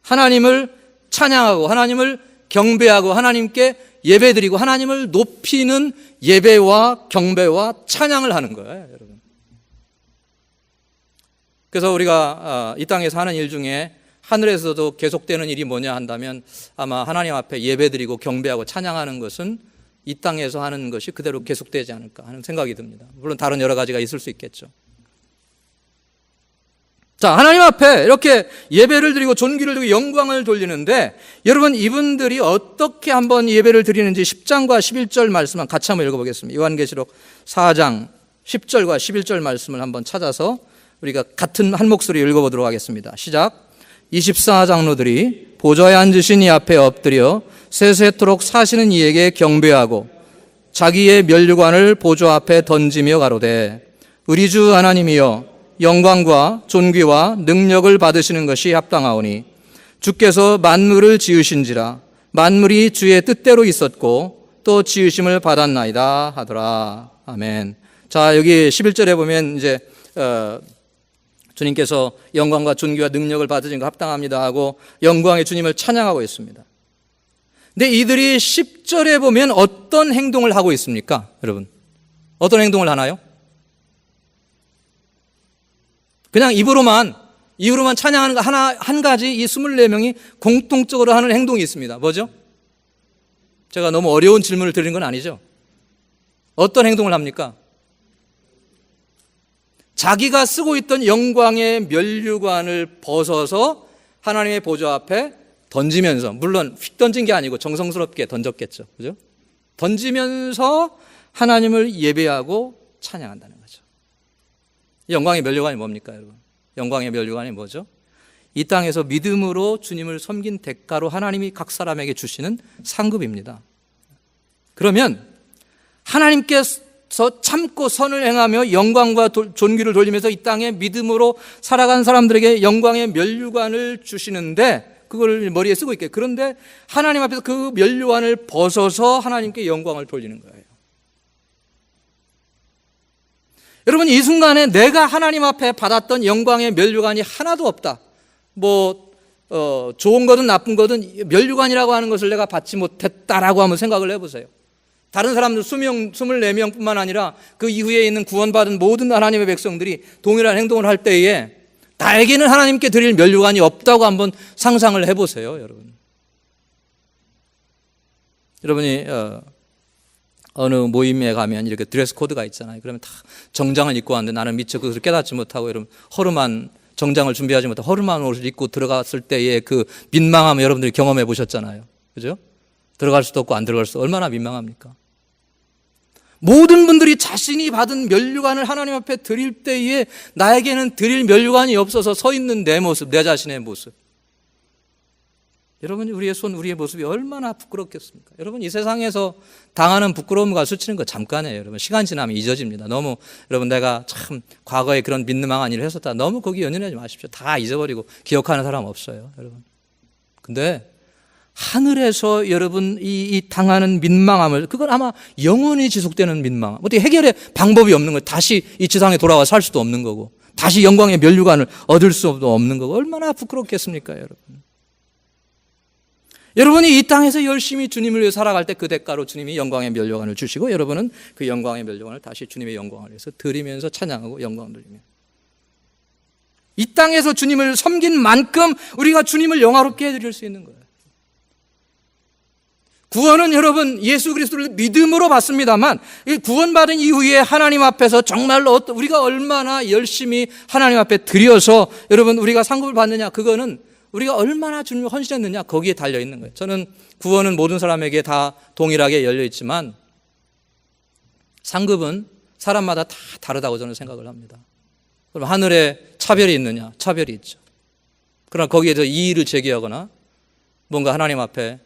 하나님을 찬양하고 하나님을 경배하고 하나님께 예배드리고 하나님을 높이는 예배와 경배와 찬양을 하는 거예요, 여러분. 그래서 우리가 이 땅에서 하는 일 중에 하늘에서도 계속되는 일이 뭐냐 한다면, 아마 하나님 앞에 예배드리고 경배하고 찬양하는 것은 이 땅에서 하는 것이 그대로 계속되지 않을까 하는 생각이 듭니다. 물론 다른 여러 가지가 있을 수 있겠죠. 자, 하나님 앞에 이렇게 예배를 드리고 존귀를 드리고 영광을 돌리는데, 여러분 이분들이 어떻게 한번 예배를 드리는지 10장과 11절 말씀을 같이 한번 읽어보겠습니다. 요한계시록 4장 10절과 11절 말씀을 한번 찾아서 우리가 같은 한 목소리 읽어보도록 하겠습니다. 시작. 24장로들이 보좌에 앉으신 이 앞에 엎드려 세세토록 사시는 이에게 경배하고 자기의 면류관을 보좌 앞에 던지며 가로되, 우리 주 하나님이여, 영광과 존귀와 능력을 받으시는 것이 합당하오니 주께서 만물을 지으신지라 만물이 주의 뜻대로 있었고 또 지으심을 받았나이다 하더라. 아멘. 자, 여기 11절에 보면 이제 주님께서 영광과 존귀와 능력을 받으신 것 합당합니다 하고 영광의 주님을 찬양하고 있습니다. 근데 이들이 10절에 보면 어떤 행동을 하고 있습니까? 여러분, 어떤 행동을 하나요? 그냥 입으로만 찬양하는 거 한 가지, 이 24명이 공통적으로 하는 행동이 있습니다. 뭐죠? 제가 너무 어려운 질문을 드리는 건 아니죠? 어떤 행동을 합니까? 자기가 쓰고 있던 영광의 면류관을 벗어서 하나님의 보좌 앞에 던지면서, 물론 휙 던진 게 아니고 정성스럽게 던졌겠죠. 그죠? 던지면서 하나님을 예배하고 찬양한다는 거죠. 영광의 면류관이 뭡니까, 여러분? 영광의 면류관이 뭐죠? 이 땅에서 믿음으로 주님을 섬긴 대가로 하나님이 각 사람에게 주시는 상급입니다. 그러면 하나님께서 참고 선을 행하며 영광과 존귀를 돌리면서 이 땅에 믿음으로 살아간 사람들에게 영광의 면류관을 주시는데, 그걸 머리에 쓰고 있게. 그런데 하나님 앞에서 그 면류관을 벗어서 하나님께 영광을 돌리는 거예요. 여러분, 이 순간에 내가 하나님 앞에 받았던 영광의 면류관이 하나도 없다. 좋은 거든 나쁜 거든 면류관이라고 하는 것을 내가 받지 못했다라고 한번 생각을 해보세요. 다른 사람들 24명뿐만 아니라 그 이후에 있는 구원받은 모든 하나님의 백성들이 동일한 행동을 할 때에 나에게는 하나님께 드릴 면류관이 없다고 한번 상상을 해보세요, 여러분. 여러분이 어느 모임에 가면 이렇게 드레스 코드가 있잖아요. 그러면 다 정장을 입고 왔는데 나는 미처 그것을 깨닫지 못하고, 여러분, 허름한 정장을 준비하지 못하고 허름한 옷을 입고 들어갔을 때의 그 민망함을 여러분들이 경험해 보셨잖아요. 그죠? 들어갈 수도 없고 안 들어갈 수도, 얼마나 민망합니까? 모든 분들이 자신이 받은 면류관을 하나님 앞에 드릴 때에 나에게는 드릴 면류관이 없어서 서 있는 내 모습, 내 자신의 모습. 여러분, 우리의 모습이 얼마나 부끄럽겠습니까? 여러분, 이 세상에서 당하는 부끄러움과 수치는 거 잠깐이에요. 여러분, 시간 지나면 잊어집니다. 너무, 여러분, 내가 참 과거에 그런 민망한 일을 했었다, 너무 거기 연연하지 마십시오. 다 잊어버리고 기억하는 사람 없어요, 여러분. 근데 하늘에서 여러분 이 당하는 민망함을, 그건 아마 영원히 지속되는 민망함, 어떻게 해결의 방법이 없는 거예요. 다시 이 지상에 돌아와 살 수도 없는 거고, 다시 영광의 면류관을 얻을 수도 없는 거고, 얼마나 부끄럽겠습니까, 여러분. 여러분이 이 땅에서 열심히 주님을 위해 살아갈 때 그 대가로 주님이 영광의 면류관을 주시고, 여러분은 그 영광의 면류관을 다시 주님의 영광을 위해서 드리면서 찬양하고 영광을 드리며, 이 땅에서 주님을 섬긴 만큼 우리가 주님을 영화롭게 해드릴 수 있는 거예요. 구원은 여러분 예수 그리스도를 믿음으로 받습니다만, 구원받은 이후에 하나님 앞에서 정말로 우리가 얼마나 열심히 하나님 앞에 드려서 여러분 우리가 상급을 받느냐, 그거는 우리가 얼마나 주님을 헌신했느냐, 거기에 달려 있는 거예요. 저는 구원은 모든 사람에게 다 동일하게 열려 있지만 상급은 사람마다 다 다르다고 저는 생각을 합니다. 그럼 하늘에 차별이 있느냐? 차별이 있죠. 그러나 거기에 더 이의를 제기하거나 뭔가 하나님 앞에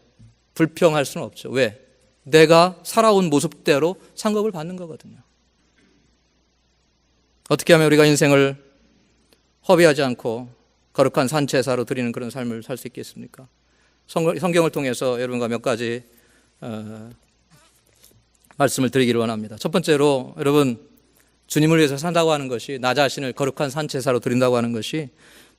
불평할 수는 없죠. 왜? 내가 살아온 모습대로 상급을 받는 거거든요. 어떻게 하면 우리가 인생을 허비하지 않고 거룩한 산제사로 드리는 그런 삶을 살 수 있겠습니까? 성경을 통해서 여러분과 몇 가지 말씀을 드리기를 원합니다. 첫 번째로, 여러분 주님을 위해서 산다고 하는 것이, 나 자신을 거룩한 산제사로 드린다고 하는 것이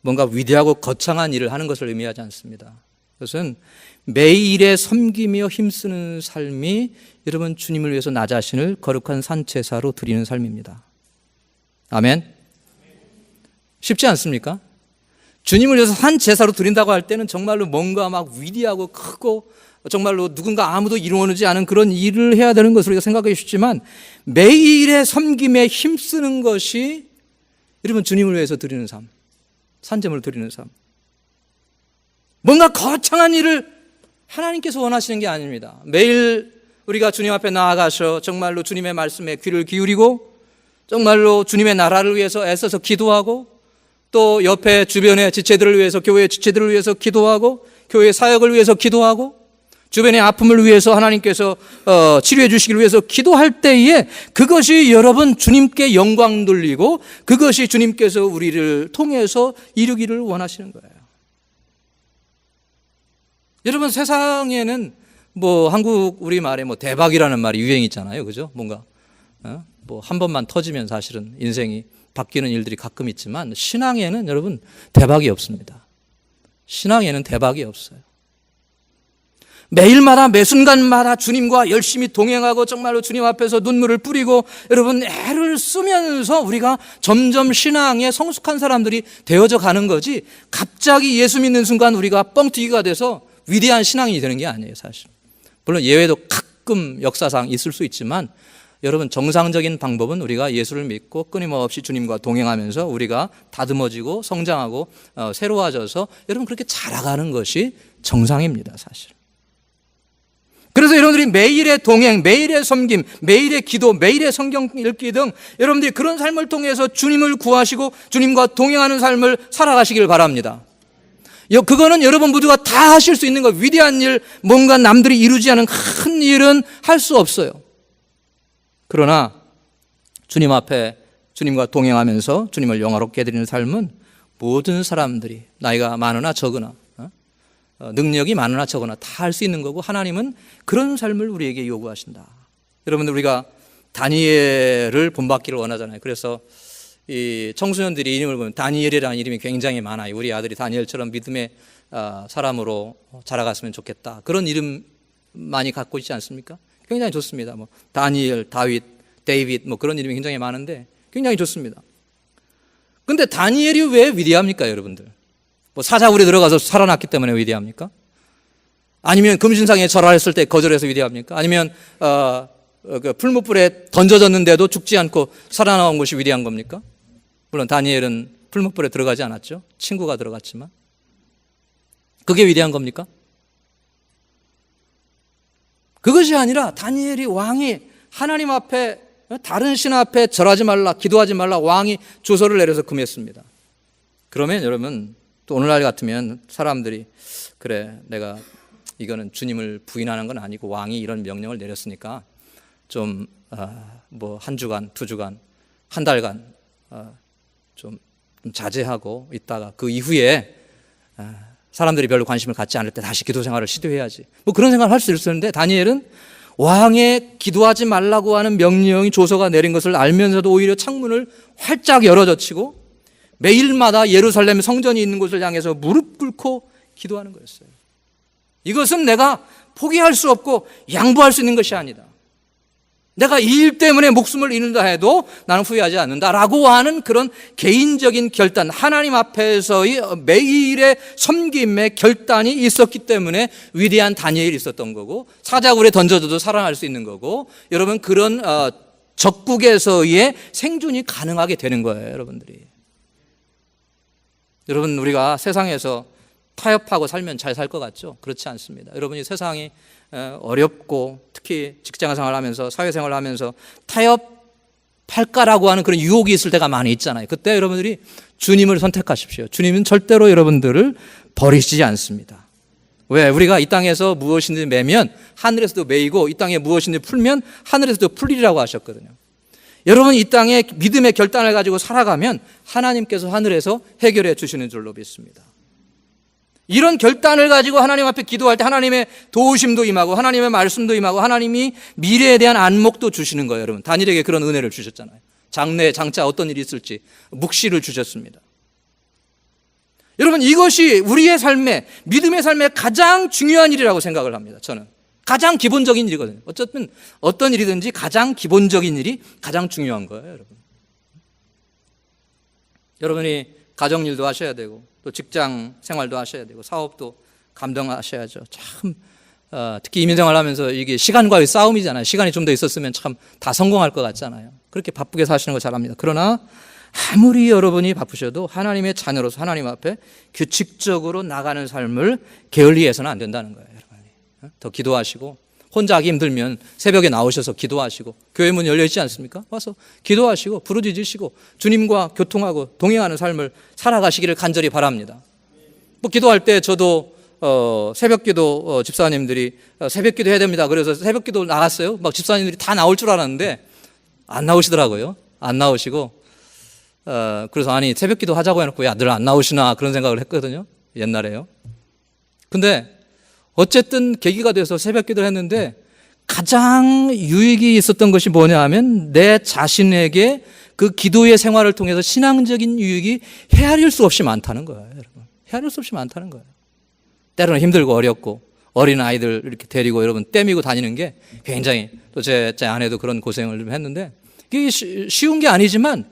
뭔가 위대하고 거창한 일을 하는 것을 의미하지 않습니다. 그것은 매일에 섬기며 힘쓰는 삶이 여러분 주님을 위해서 나 자신을 거룩한 산제사로 드리는 삶입니다. 아멘. 쉽지 않습니까? 주님을 위해서 산제사로 드린다고 할 때는 정말로 뭔가 막 위대하고 크고 정말로 누군가 아무도 이루어내지 않은 그런 일을 해야 되는 것으로 우리가 생각하기 쉽지만, 매일의 섬김에 힘쓰는 것이 여러분 주님을 위해서 드리는 삶, 산제물을 드리는 삶, 뭔가 거창한 일을 하나님께서 원하시는 게 아닙니다. 매일 우리가 주님 앞에 나아가서 정말로 주님의 말씀에 귀를 기울이고 정말로 주님의 나라를 위해서 애써서 기도하고, 또 옆에 주변의 지체들을 위해서, 교회의 지체들을 위해서 기도하고, 교회 사역을 위해서 기도하고, 주변의 아픔을 위해서 하나님께서 치료해 주시기를 위해서 기도할 때에 그것이 여러분 주님께 영광 돌리고, 그것이 주님께서 우리를 통해서 이루기를 원하시는 거예요. 여러분 세상에는 뭐 한국 우리말에 뭐 대박이라는 말이 유행이 있잖아요. 그죠? 뭔가 뭐 한 번만 터지면 사실은 인생이 바뀌는 일들이 가끔 있지만, 신앙에는 여러분 대박이 없습니다. 신앙에는 대박이 없어요. 매일마다 매 순간마다 주님과 열심히 동행하고 정말로 주님 앞에서 눈물을 뿌리고 여러분 애를 쓰면서 우리가 점점 신앙에 성숙한 사람들이 되어져 가는 거지, 갑자기 예수 믿는 순간 우리가 뻥튀기가 돼서 위대한 신앙이 되는 게 아니에요, 사실. 물론 예외도 가끔 역사상 있을 수 있지만, 여러분 정상적인 방법은 우리가 예수를 믿고 끊임없이 주님과 동행하면서 우리가 다듬어지고 성장하고 새로워져서 여러분 그렇게 자라가는 것이 정상입니다, 사실. 그래서 여러분들이 매일의 동행, 매일의 섬김, 매일의 기도, 매일의 성경 읽기 등 여러분들이 그런 삶을 통해서 주님을 구하시고 주님과 동행하는 삶을 살아가시길 바랍니다. 그거는 여러분 모두가 다 하실 수 있는 거, 위대한 일, 뭔가 남들이 이루지 않은 큰 일은 할 수 없어요. 그러나 주님 앞에 주님과 동행하면서 주님을 영화롭게 해드리는 삶은 모든 사람들이 나이가 많으나 적으나 능력이 많으나 적으나 다 할 수 있는 거고, 하나님은 그런 삶을 우리에게 요구하신다. 여러분들 우리가 다니엘을 본받기를 원하잖아요. 그래서 이 청소년들이 이름을 보면 다니엘이라는 이름이 굉장히 많아요. 우리 아들이 다니엘처럼 믿음의 사람으로 자라갔으면 좋겠다. 그런 이름 많이 갖고 있지 않습니까? 굉장히 좋습니다. 뭐 다니엘, 다윗, 데이빗 뭐 그런 이름이 굉장히 많은데 굉장히 좋습니다. 근데 다니엘이 왜 위대합니까, 여러분들? 뭐 사자굴에 들어가서 살아났기 때문에 위대합니까? 아니면 금신상에 절하했을 때 거절해서 위대합니까? 아니면 그 풀무불에 던져졌는데도 죽지 않고 살아나온 것이 위대한 겁니까? 물론 다니엘은 풀무불에 들어가지 않았죠. 친구가 들어갔지만. 그게 위대한 겁니까? 그것이 아니라 다니엘이 왕이 하나님 앞에, 다른 신 앞에 절하지 말라, 기도하지 말라, 왕이 조서를 내려서 금했습니다. 그러면 여러분 또 오늘날 같으면 사람들이, 그래 내가 이거는 주님을 부인하는 건 아니고 왕이 이런 명령을 내렸으니까 좀 뭐 한 주간, 두 주간, 한 달간 좀 자제하고 있다가 그 이후에 사람들이 별로 관심을 갖지 않을 때 다시 기도 생활을 시도해야지. 뭐 그런 생각을 할 수 있었는데 다니엘은 왕의 기도하지 말라고 하는 명령이 조서가 내린 것을 알면서도 오히려 창문을 활짝 열어젖히고 매일마다 예루살렘 성전이 있는 곳을 향해서 무릎 꿇고 기도하는 거였어요. 이것은 내가 포기할 수 없고 양보할 수 있는 것이 아니다. 내가 이 일 때문에 목숨을 잃는다 해도 나는 후회하지 않는다라고 하는 그런 개인적인 결단, 하나님 앞에서의 매일의 섬김의 결단이 있었기 때문에 위대한 다니엘이 있었던 거고, 사자굴에 던져져도 살아날 수 있는 거고, 여러분 그런 적국에서의 생존이 가능하게 되는 거예요. 여러분들이, 여러분 우리가 세상에서 타협하고 살면 잘 살 것 같죠? 그렇지 않습니다. 여러분이 세상이 어렵고 특히 직장생활을 하면서 사회생활을 하면서 타협할까라고 하는 그런 유혹이 있을 때가 많이 있잖아요. 그때 여러분들이 주님을 선택하십시오. 주님은 절대로 여러분들을 버리시지 않습니다. 왜? 우리가 이 땅에서 무엇이든지 매면 하늘에서도 매이고 이 땅에 무엇이든지 풀면 하늘에서도 풀리라고 하셨거든요. 여러분 이 땅에 믿음의 결단을 가지고 살아가면 하나님께서 하늘에서 해결해 주시는 줄로 믿습니다. 이런 결단을 가지고 하나님 앞에 기도할 때 하나님의 도우심도 임하고 하나님의 말씀도 임하고 하나님이 미래에 대한 안목도 주시는 거예요. 여러분 다니엘에게 그런 은혜를 주셨잖아요. 장래 장차 어떤 일이 있을지 묵시를 주셨습니다. 여러분 이것이 우리의 삶에, 믿음의 삶에 가장 중요한 일이라고 생각을 합니다. 저는 가장 기본적인 일이거든요. 어쨌든 어떤 일이든지 가장 기본적인 일이 가장 중요한 거예요. 여러분, 여러분이 가정일도 하셔야 되고 또 직장 생활도 하셔야 되고 사업도 감당하셔야죠. 참 특히 이민생활 하면서 이게 시간과의 싸움이잖아요. 시간이 좀 더 있었으면 참 다 성공할 것 같잖아요. 그렇게 바쁘게 사시는 거 잘합니다. 그러나 아무리 여러분이 바쁘셔도 하나님의 자녀로서 하나님 앞에 규칙적으로 나가는 삶을 게을리해서는 안 된다는 거예요. 여러분이 더 기도하시고, 혼자 하기 힘들면 새벽에 나오셔서 기도하시고, 교회 문 열려 있지 않습니까? 와서 기도하시고 부르짖으시고 주님과 교통하고 동행하는 삶을 살아가시기를 간절히 바랍니다. 뭐 기도할 때 저도 새벽기도 집사님들이 새벽기도 해야 됩니다. 그래서 새벽기도 나갔어요. 막 집사님들이 다 나올 줄 알았는데 안 나오시더라고요. 안 나오시고 그래서 아니 새벽기도 하자고 해놓고 야 늘 안 나오시나 그런 생각을 했거든요. 옛날에요. 근데 어쨌든 계기가 돼서 새벽 기도를 했는데 가장 유익이 있었던 것이 뭐냐 하면 내 자신에게 그 기도의 생활을 통해서 신앙적인 유익이 헤아릴 수 없이 많다는 거예요. 여러분, 헤아릴 수 없이 많다는 거예요. 때로는 힘들고 어렵고 어린 아이들 이렇게 데리고 여러분 떼미고 다니는 게 굉장히, 또 제 아내도 그런 고생을 좀 했는데 이게 쉬운 게 아니지만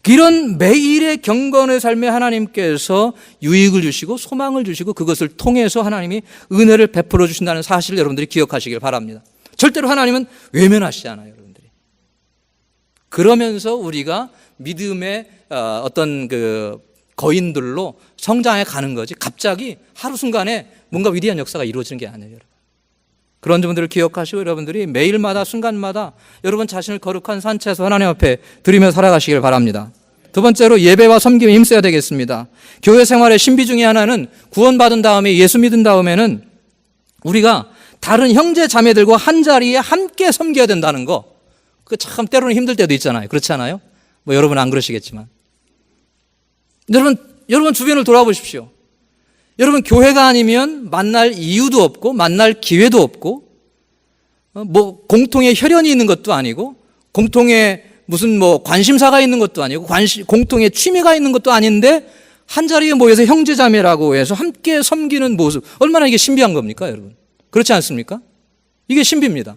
이런 매일의 경건의 삶에 하나님께서 유익을 주시고 소망을 주시고 그것을 통해서 하나님이 은혜를 베풀어 주신다는 사실을 여러분들이 기억하시길 바랍니다. 절대로 하나님은 외면하시지 않아요, 여러분들이. 그러면서 우리가 믿음의 어떤 그 거인들로 성장해 가는 거지 갑자기 하루 순간에 뭔가 위대한 역사가 이루어지는 게 아니에요, 여러분. 그런 분들을 기억하시고 여러분들이 매일마다 순간마다 여러분 자신을 거룩한 산채에서 하나님 앞에 드리며 살아가시길 바랍니다. 두 번째로 예배와 섬김에 힘써야 되겠습니다. 교회 생활의 신비 중에 하나는 구원받은 다음에 예수 믿은 다음에는 우리가 다른 형제 자매들과 한 자리에 함께 섬겨야 된다는 거. 그 참 때로는 힘들 때도 있잖아요. 그렇지 않아요? 뭐 여러분 안 그러시겠지만. 여러분 주변을 돌아보십시오. 여러분 교회가 아니면 만날 이유도 없고 만날 기회도 없고 뭐 공통의 혈연이 있는 것도 아니고 공통의 무슨 뭐 관심사가 있는 것도 아니고 공통의 취미가 있는 것도 아닌데 한 자리에 모여서 형제자매라고 해서 함께 섬기는 모습, 얼마나 이게 신비한 겁니까, 여러분? 그렇지 않습니까? 이게 신비입니다.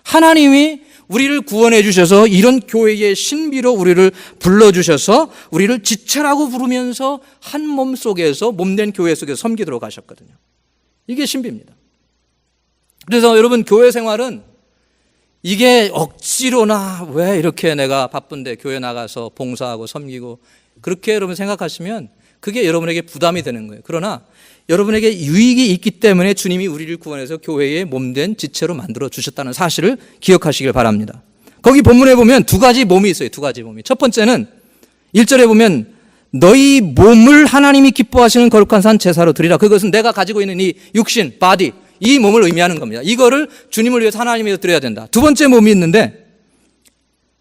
하나님이 우리를 구원해 주셔서 이런 교회의 신비로 우리를 불러주셔서 우리를 지체라고 부르면서 한 몸 속에서 몸된 교회 속에서 섬기도록 하셨거든요. 이게 신비입니다. 그래서 여러분 교회 생활은 이게 억지로나 왜 이렇게 내가 바쁜데 교회 나가서 봉사하고 섬기고 그렇게 여러분 생각하시면 그게 여러분에게 부담이 되는 거예요. 그러나 여러분에게 유익이 있기 때문에 주님이 우리를 구원해서 교회의 몸된 지체로 만들어 주셨다는 사실을 기억하시길 바랍니다. 거기 본문에 보면 두 가지 몸이 있어요. 두 가지 몸이. 첫 번째는 1절에 보면 너희 몸을 하나님이 기뻐하시는 거룩한 산 제사로 드리라. 그것은 내가 가지고 있는 이 육신, 바디, 이 몸을 의미하는 겁니다. 이거를 주님을 위해서 하나님에서 드려야 된다. 두 번째 몸이 있는데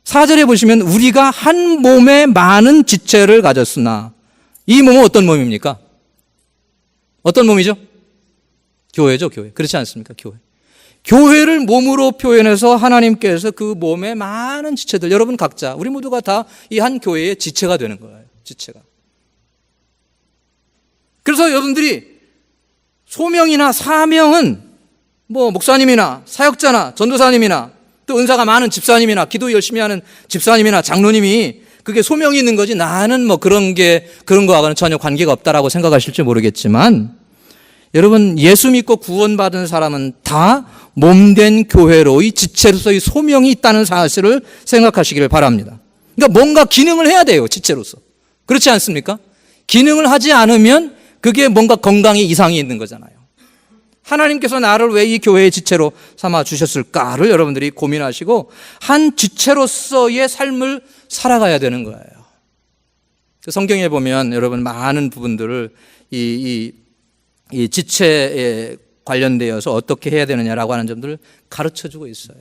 4절에 보시면 우리가 한 몸에 많은 지체를 가졌으나 이 몸은 어떤 몸입니까? 어떤 몸이죠? 교회죠, 교회. 그렇지 않습니까? 교회. 교회를 몸으로 표현해서 하나님께서 그 몸의 많은 지체들, 여러분 각자, 우리 모두가 다 이 한 교회의 지체가 되는 거예요. 지체가. 그래서 여러분들이 소명이나 사명은 뭐 목사님이나 사역자나 전도사님이나 또 은사가 많은 집사님이나 기도 열심히 하는 집사님이나 장로님이 그게 소명이 있는 거지 나는 뭐 그런 거하고는 전혀 관계가 없다라고 생각하실지 모르겠지만 여러분 예수 믿고 구원받은 사람은 다 몸된 교회로의 지체로서의 소명이 있다는 사실을 생각하시기를 바랍니다. 그러니까 뭔가 기능을 해야 돼요. 지체로서. 그렇지 않습니까? 기능을 하지 않으면 그게 뭔가 건강에 이상이 있는 거잖아요. 하나님께서 나를 왜 이 교회의 지체로 삼아 주셨을까를 여러분들이 고민하시고 한 지체로서의 삶을 살아가야 되는 거예요. 성경에 보면 여러분 많은 부분들을 이 지체에 관련되어서 어떻게 해야 되느냐라고 하는 점들을 가르쳐주고 있어요.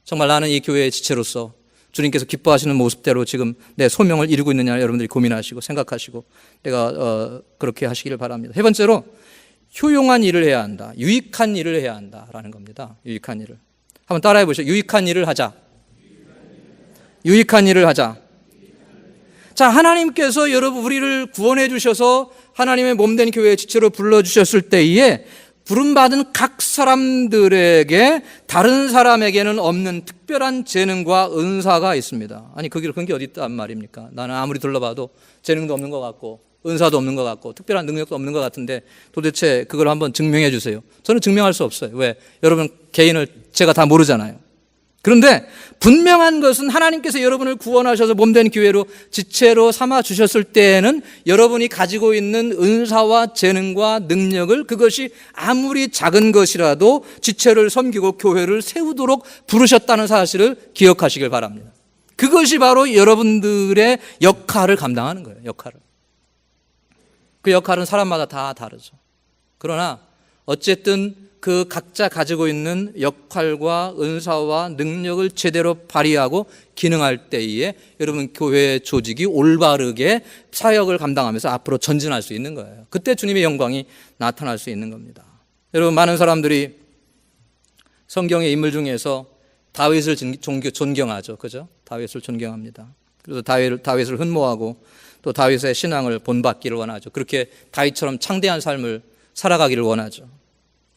정말 나는 이 교회의 지체로서 주님께서 기뻐하시는 모습대로 지금 내 소명을 이루고 있느냐 여러분들이 고민하시고 생각하시고 내가 그렇게 하시기를 바랍니다. 세 번째로 효용한 일을 해야 한다. 유익한 일을 해야 한다라는 겁니다. 유익한 일을. 한번 따라해 보시죠. 유익한 일을 하자. 유익한 일을 하자. 자, 하나님께서 여러분 우리를 구원해 주셔서 하나님의 몸된 교회의 지체로 불러주셨을 때에 부름받은 각 사람들에게 다른 사람에게는 없는 특별한 재능과 은사가 있습니다. 아니 그런 게 어디 있단 말입니까? 나는 아무리 둘러봐도 재능도 없는 것 같고 은사도 없는 것 같고 특별한 능력도 없는 것 같은데 도대체 그걸 한번 증명해 주세요. 저는 증명할 수 없어요. 왜? 여러분 개인을 제가 다 모르잖아요. 그런데 분명한 것은 하나님께서 여러분을 구원하셔서 몸된 교회로 지체로 삼아 주셨을 때에는 여러분이 가지고 있는 은사와 재능과 능력을 그것이 아무리 작은 것이라도 지체를 섬기고 교회를 세우도록 부르셨다는 사실을 기억하시길 바랍니다. 그것이 바로 여러분들의 역할을 감당하는 거예요. 역할을. 그 역할은 사람마다 다 다르죠. 그러나 어쨌든 그 각자 가지고 있는 역할과 은사와 능력을 제대로 발휘하고 기능할 때에 여러분 교회 조직이 올바르게 사역을 감당하면서 앞으로 전진할 수 있는 거예요. 그때 주님의 영광이 나타날 수 있는 겁니다. 여러분 많은 사람들이 성경의 인물 중에서 다윗을 존경하죠. 그죠? 다윗을 존경합니다. 그래서 다윗을 흠모하고 또 다윗의 신앙을 본받기를 원하죠. 그렇게 다윗처럼 창대한 삶을 살아가기를 원하죠.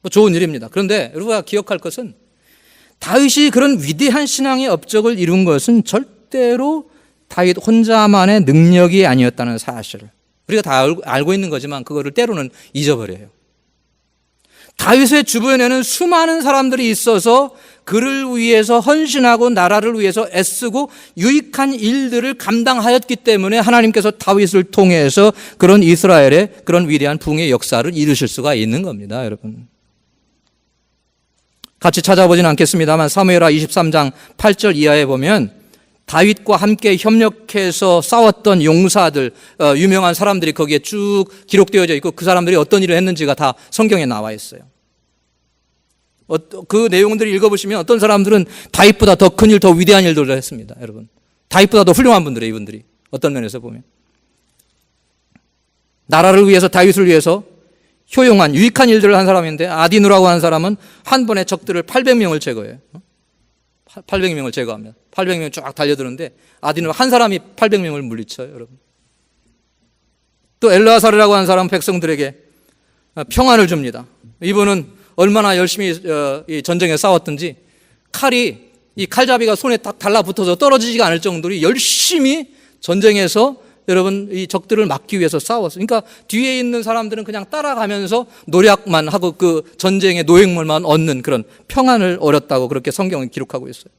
뭐 좋은 일입니다. 그런데 여러분가 기억할 것은 다윗이 그런 위대한 신앙의 업적을 이룬 것은 절대로 다윗 혼자만의 능력이 아니었다는 사실을 우리가 다 알고 있는 거지만 그거를 때로는 잊어버려요. 다윗의 주변에는 수많은 사람들이 있어서 그를 위해서 헌신하고 나라를 위해서 애쓰고 유익한 일들을 감당하였기 때문에 하나님께서 다윗을 통해서 그런 이스라엘의 그런 위대한 부흥의 역사를 이루실 수가 있는 겁니다, 여러분. 같이 찾아보지는 않겠습니다만 사무엘하 23장 8절 이하에 보면 다윗과 함께 협력해서 싸웠던 용사들, 유명한 사람들이 거기에 쭉 기록되어져 있고 그 사람들이 어떤 일을 했는지가 다 성경에 나와 있어요. 그 내용들을 읽어보시면 어떤 사람들은 다윗보다 더 큰 일, 더 위대한 일들을 했습니다. 여러분, 다윗보다 더 훌륭한 분들이에요. 이분들이 어떤 면에서 보면 나라를 위해서, 다윗을 위해서 효용한 유익한 일들을 한 사람인데 아디누라고 하는 사람은 한 번에 적들을 800명을 제거해요. 800명을 제거합니다. 800명이 쫙 달려드는데 아디누 한 사람이 800명을 물리쳐요, 여러분. 또 엘르아사르라고 하는 사람은 백성들에게 평안을 줍니다. 이분은 얼마나 열심히 이 전쟁에 싸웠든지 칼이 이 칼잡이가 손에 딱 달라붙어서 떨어지지가 않을 정도로 열심히 전쟁에서 여러분 이 적들을 막기 위해서 싸웠어요. 그러니까 뒤에 있는 사람들은 그냥 따라가면서 노력만 하고 그 전쟁의 노획물만 얻는 그런 평안을 얻었다고 그렇게 성경은 기록하고 있어요.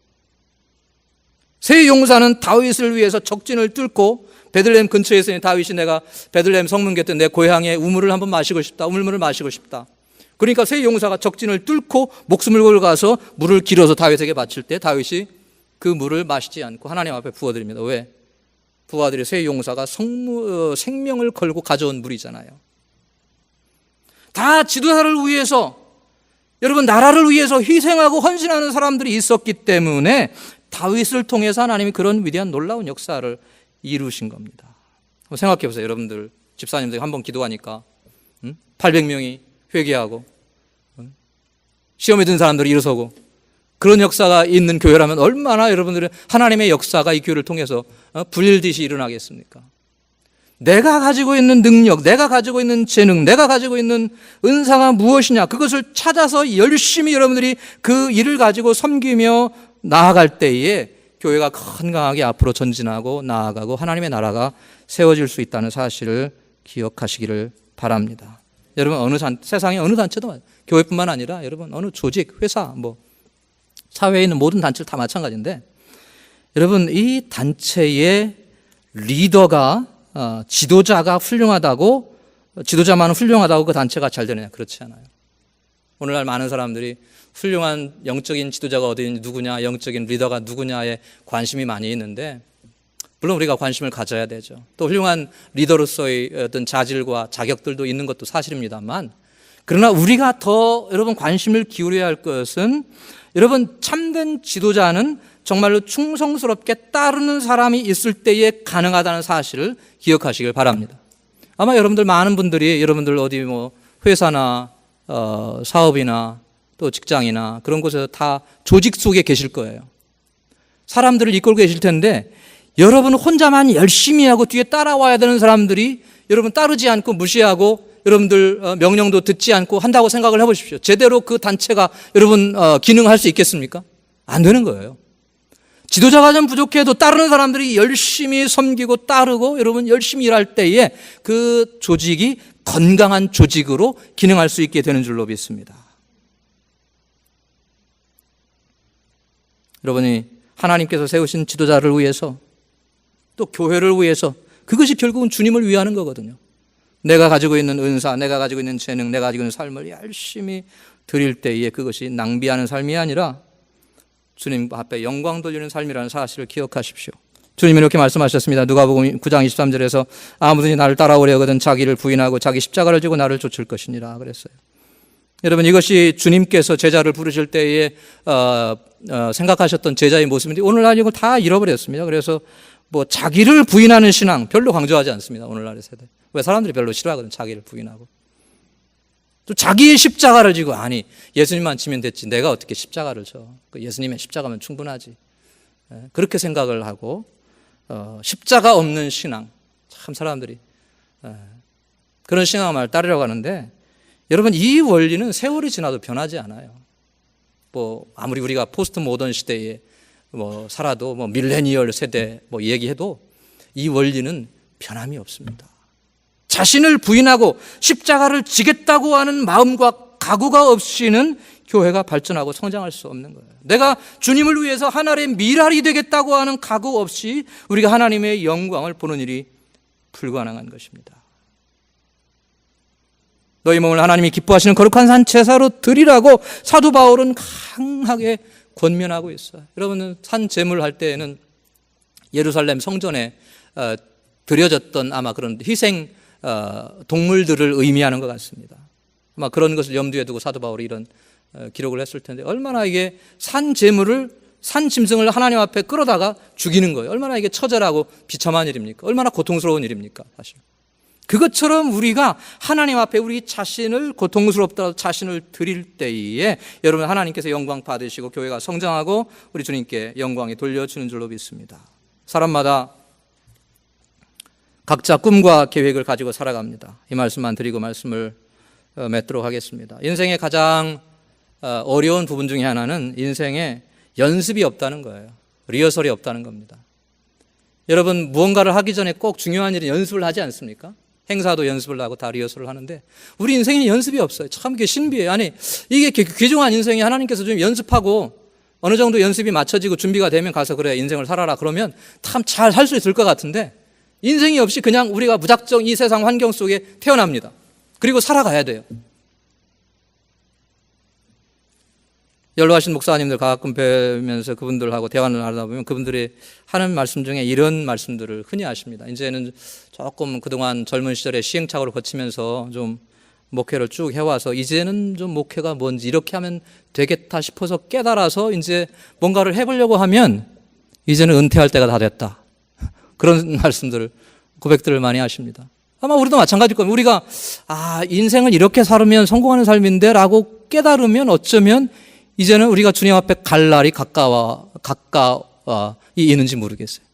세 용사는 다윗을 위해서 적진을 뚫고 베들레헴 근처에 있으니 다윗이 내가 베들레헴 성문 곁에 내 고향의 우물을 한번 마시고 싶다. 우물물을 마시고 싶다. 그러니까 세 용사가 적진을 뚫고 목숨을 걸고 가서 물을 길어서 다윗에게 바칠 때 다윗이 그 물을 마시지 않고 하나님 앞에 부어드립니다. 왜? 부하들이 세 용사가 생명을 걸고 가져온 물이잖아요. 다 지도자를 위해서, 여러분 나라를 위해서 희생하고 헌신하는 사람들이 있었기 때문에 다윗을 통해서 하나님이 그런 위대한 놀라운 역사를 이루신 겁니다. 한번 생각해 보세요. 여러분들 집사님들 한번 기도하니까 800명이 회개하고 시험에 든 사람들이 일어서고 그런 역사가 있는 교회라면 얼마나 여러분들은 하나님의 역사가 이 교회를 통해서 불일듯이 일어나겠습니까? 내가 가지고 있는 능력, 내가 가지고 있는 재능, 내가 가지고 있는 은사가 무엇이냐, 그것을 찾아서 열심히 여러분들이 그 일을 가지고 섬기며 나아갈 때에 교회가 건강하게 앞으로 전진하고 나아가고 하나님의 나라가 세워질 수 있다는 사실을 기억하시기를 바랍니다. 여러분, 세상의 어느 단체도 교회뿐만 아니라 여러분 어느 조직, 회사, 사회에 있는 모든 단체들 다 마찬가지인데, 여러분 이 단체의 리더가 지도자가 훌륭하다고, 지도자만 훌륭하다고 그 단체가 잘 되느냐? 그렇지 않아요. 오늘날 많은 사람들이 훌륭한 영적인 지도자가 어디 있는지, 누구냐, 영적인 리더가 누구냐에 관심이 많이 있는데, 물론 우리가 관심을 가져야 되죠. 또 훌륭한 리더로서의 어떤 자질과 자격들도 있는 것도 사실입니다만, 그러나 우리가 더 여러분 관심을 기울여야 할 것은, 여러분 참된 지도자는 정말로 충성스럽게 따르는 사람이 있을 때에 가능하다는 사실을 기억하시길 바랍니다. 아마 여러분들 많은 분들이 여러분들 어디 회사나 사업이나 또 직장이나 그런 곳에서 다 조직 속에 계실 거예요. 사람들을 이끌고 계실 텐데, 여러분 혼자만 열심히 하고 뒤에 따라와야 되는 사람들이 여러분 따르지 않고 무시하고 여러분들 명령도 듣지 않고 한다고 생각을 해보십시오. 제대로 그 단체가 여러분 기능할 수 있겠습니까? 안 되는 거예요. 지도자가 좀 부족해도 따르는 사람들이 열심히 섬기고 따르고 여러분 열심히 일할 때에 그 조직이 건강한 조직으로 기능할 수 있게 되는 줄로 믿습니다. 여러분이 하나님께서 세우신 지도자를 위해서, 또 교회를 위해서, 그것이 결국은 주님을 위하는 거거든요. 내가 가지고 있는 은사, 내가 가지고 있는 재능, 내가 가지고 있는 삶을 열심히 드릴 때에 그것이 낭비하는 삶이 아니라 주님 앞에 영광 돌리는 삶이라는 사실을 기억하십시오. 주님은 이렇게 말씀하셨습니다. 누가복음 9장 23절에서 아무든지 나를 따라오려 하거든 자기를 부인하고 자기 십자가를 지고 나를 쫓을 것이니라 그랬어요. 여러분, 이것이 주님께서 제자를 부르실 때에 생각하셨던 제자의 모습인데, 오늘날 이거 다 잃어버렸습니다. 그래서 자기를 부인하는 신앙 별로 강조하지 않습니다. 오늘날의 세대. 왜? 사람들이 별로 싫어하거든, 자기를 부인하고. 또 자기의 십자가를 지고, 아니 예수님만 지면 됐지 내가 어떻게 십자가를 져. 예수님의 십자가면 충분하지. 그렇게 생각을 하고 십자가 없는 신앙, 참 사람들이 그런 신앙을 따르려고 하는데, 여러분 이 원리는 세월이 지나도 변하지 않아요. 아무리 우리가 포스트 모던 시대에 살아도 밀레니얼 세대 얘기해도 이 원리는 변함이 없습니다. 자신을 부인하고 십자가를 지겠다고 하는 마음과 각오가 없이는 교회가 발전하고 성장할 수 없는 거예요. 내가 주님을 위해서 하나님의 미랄이 되겠다고 하는 각오 없이 우리가 하나님의 영광을 보는 일이 불가능한 것입니다. 너희 몸을 하나님이 기뻐하시는 거룩한 산 제사로 드리라고 사도 바울은 강하게 권면하고 있어요. 여러분은 산 제물 할 때에는 예루살렘 성전에 드려졌던 아마 그런 희생 동물들을 의미하는 것 같습니다. 아마 그런 것을 염두에 두고 사도 바울이 이런 기록을 했을 텐데, 얼마나 이게 산 제물을, 산 짐승을 하나님 앞에 끌어다가 죽이는 거예요. 얼마나 이게 처절하고 비참한 일입니까? 얼마나 고통스러운 일입니까? 사실 그것처럼 우리가 하나님 앞에 우리 자신을, 고통스럽더라도 자신을 드릴 때에 여러분 하나님께서 영광 받으시고 교회가 성장하고 우리 주님께 영광이 돌려주는 줄로 믿습니다. 사람마다 각자 꿈과 계획을 가지고 살아갑니다. 이 말씀만 드리고 말씀을 맺도록 하겠습니다. 인생의 가장 어려운 부분 중에 하나는 인생에 연습이 없다는 거예요. 리허설이 없다는 겁니다. 여러분 무언가를 하기 전에 꼭 중요한 일은 연습을 하지 않습니까? 행사도 연습을 하고 다 리허설을 하는데 우리 인생에는 연습이 없어요. 참 그게 신비해요. 아니 이게 귀중한 인생이 하나님께서 좀 연습하고 어느 정도 연습이 맞춰지고 준비가 되면 가서 그래 인생을 살아라 그러면 참 잘 살 수 있을 것 같은데, 인생이 없이 그냥 우리가 무작정 이 세상 환경 속에 태어납니다. 그리고 살아가야 돼요. 연로하신 목사님들 가끔 뵈면서 그분들하고 대화를 나누다 보면 그분들이 하는 말씀 중에 이런 말씀들을 흔히 하십니다. 이제는 조금 그동안 젊은 시절에 시행착오를 거치면서 좀 목회를 쭉 해와서 이제는 좀 목회가 뭔지 이렇게 하면 되겠다 싶어서 깨달아서 이제 뭔가를 해보려고 하면 이제는 은퇴할 때가 다 됐다. 그런 말씀들을, 고백들을 많이 하십니다. 아마 우리도 마찬가지일 겁니다. 우리가 인생을 이렇게 살면 성공하는 삶인데 라고 깨달으면 어쩌면 이제는 우리가 주님 앞에 갈 날이 가까이 있는지 모르겠어요.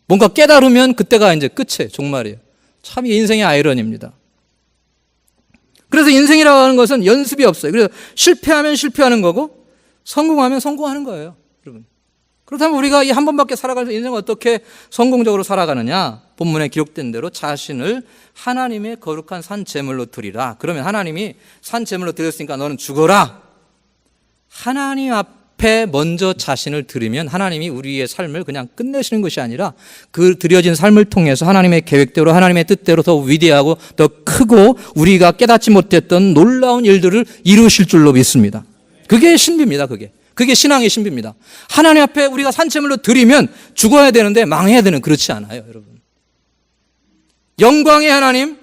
뭔가 깨달으면 그때가 이제 끝이에요. 종말이에요. 참 인생의 아이러니입니다. 그래서 인생이라고 하는 것은 연습이 없어요. 그래서 실패하면 실패하는 거고 성공하면 성공하는 거예요, 여러분. 그렇다면 우리가 이 한 번밖에 살아가면서 인생을 어떻게 성공적으로 살아가느냐? 본문에 기록된 대로 자신을 하나님의 거룩한 산 제물로 드리라. 그러면 하나님이 산 제물로 드렸으니까 너는 죽어라. 하나님 앞에 먼저 자신을 드리면 하나님이 우리의 삶을 그냥 끝내시는 것이 아니라 그 드려진 삶을 통해서 하나님의 계획대로 하나님의 뜻대로 더 위대하고 더 크고 우리가 깨닫지 못했던 놀라운 일들을 이루실 줄로 믿습니다. 그게 신비입니다. 그게 신앙의 신비입니다. 하나님 앞에 우리가 산채물로 드리면 죽어야 되는데 망해야 되는, 그렇지 않아요, 여러분. 영광의 하나님,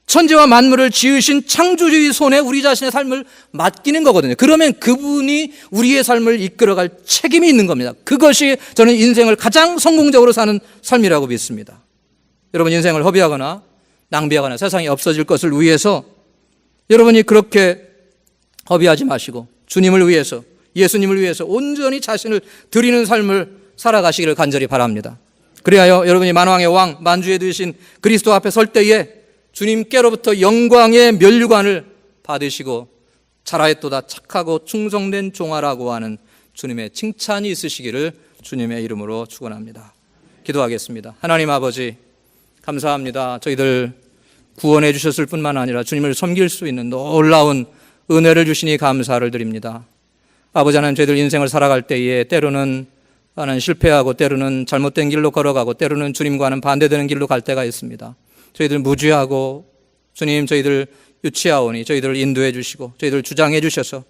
천지와 만물을 지으신 창조주의 손에 우리 자신의 삶을 맡기는 거거든요. 그러면 그분이 우리의 삶을 이끌어갈 책임이 있는 겁니다. 그것이 저는 인생을 가장 성공적으로 사는 삶이라고 믿습니다. 여러분, 인생을 허비하거나 낭비하거나 세상이 없어질 것을 위해서 여러분이 그렇게 허비하지 마시고 주님을 위해서, 예수님을 위해서 온전히 자신을 드리는 삶을 살아가시기를 간절히 바랍니다. 그리하여 여러분이 만왕의 왕, 만주에 드신 그리스도 앞에 설 때에 주님께로부터 영광의 면류관을 받으시고 잘하였도다 착하고 충성된 종아라고 하는 주님의 칭찬이 있으시기를 주님의 이름으로 축원합니다. 기도하겠습니다. 하나님 아버지, 감사합니다. 저희들 구원해 주셨을 뿐만 아니라 주님을 섬길 수 있는 놀라운 은혜를 주시니 감사를 드립니다. 아버지 하나님, 저희들 인생을 살아갈 때에 때로는 나는 실패하고 때로는 잘못된 길로 걸어가고 때로는 주님과는 반대되는 길로 갈 때가 있습니다. 저희들 무지하고 주님, 저희들 유치하오니 저희들을 인도해 주시고 저희들 주장해 주셔서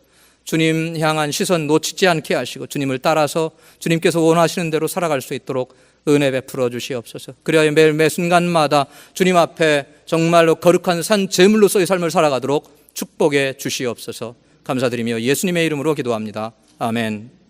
주님 향한 시선 놓치지 않게 하시고 주님을 따라서 주님께서 원하시는 대로 살아갈 수 있도록 은혜 베풀어 주시옵소서. 그래야 매일 매 순간마다 주님 앞에 정말로 거룩한 산 제물로서의 삶을 살아가도록 축복해 주시옵소서. 감사드리며 예수님의 이름으로 기도합니다. 아멘.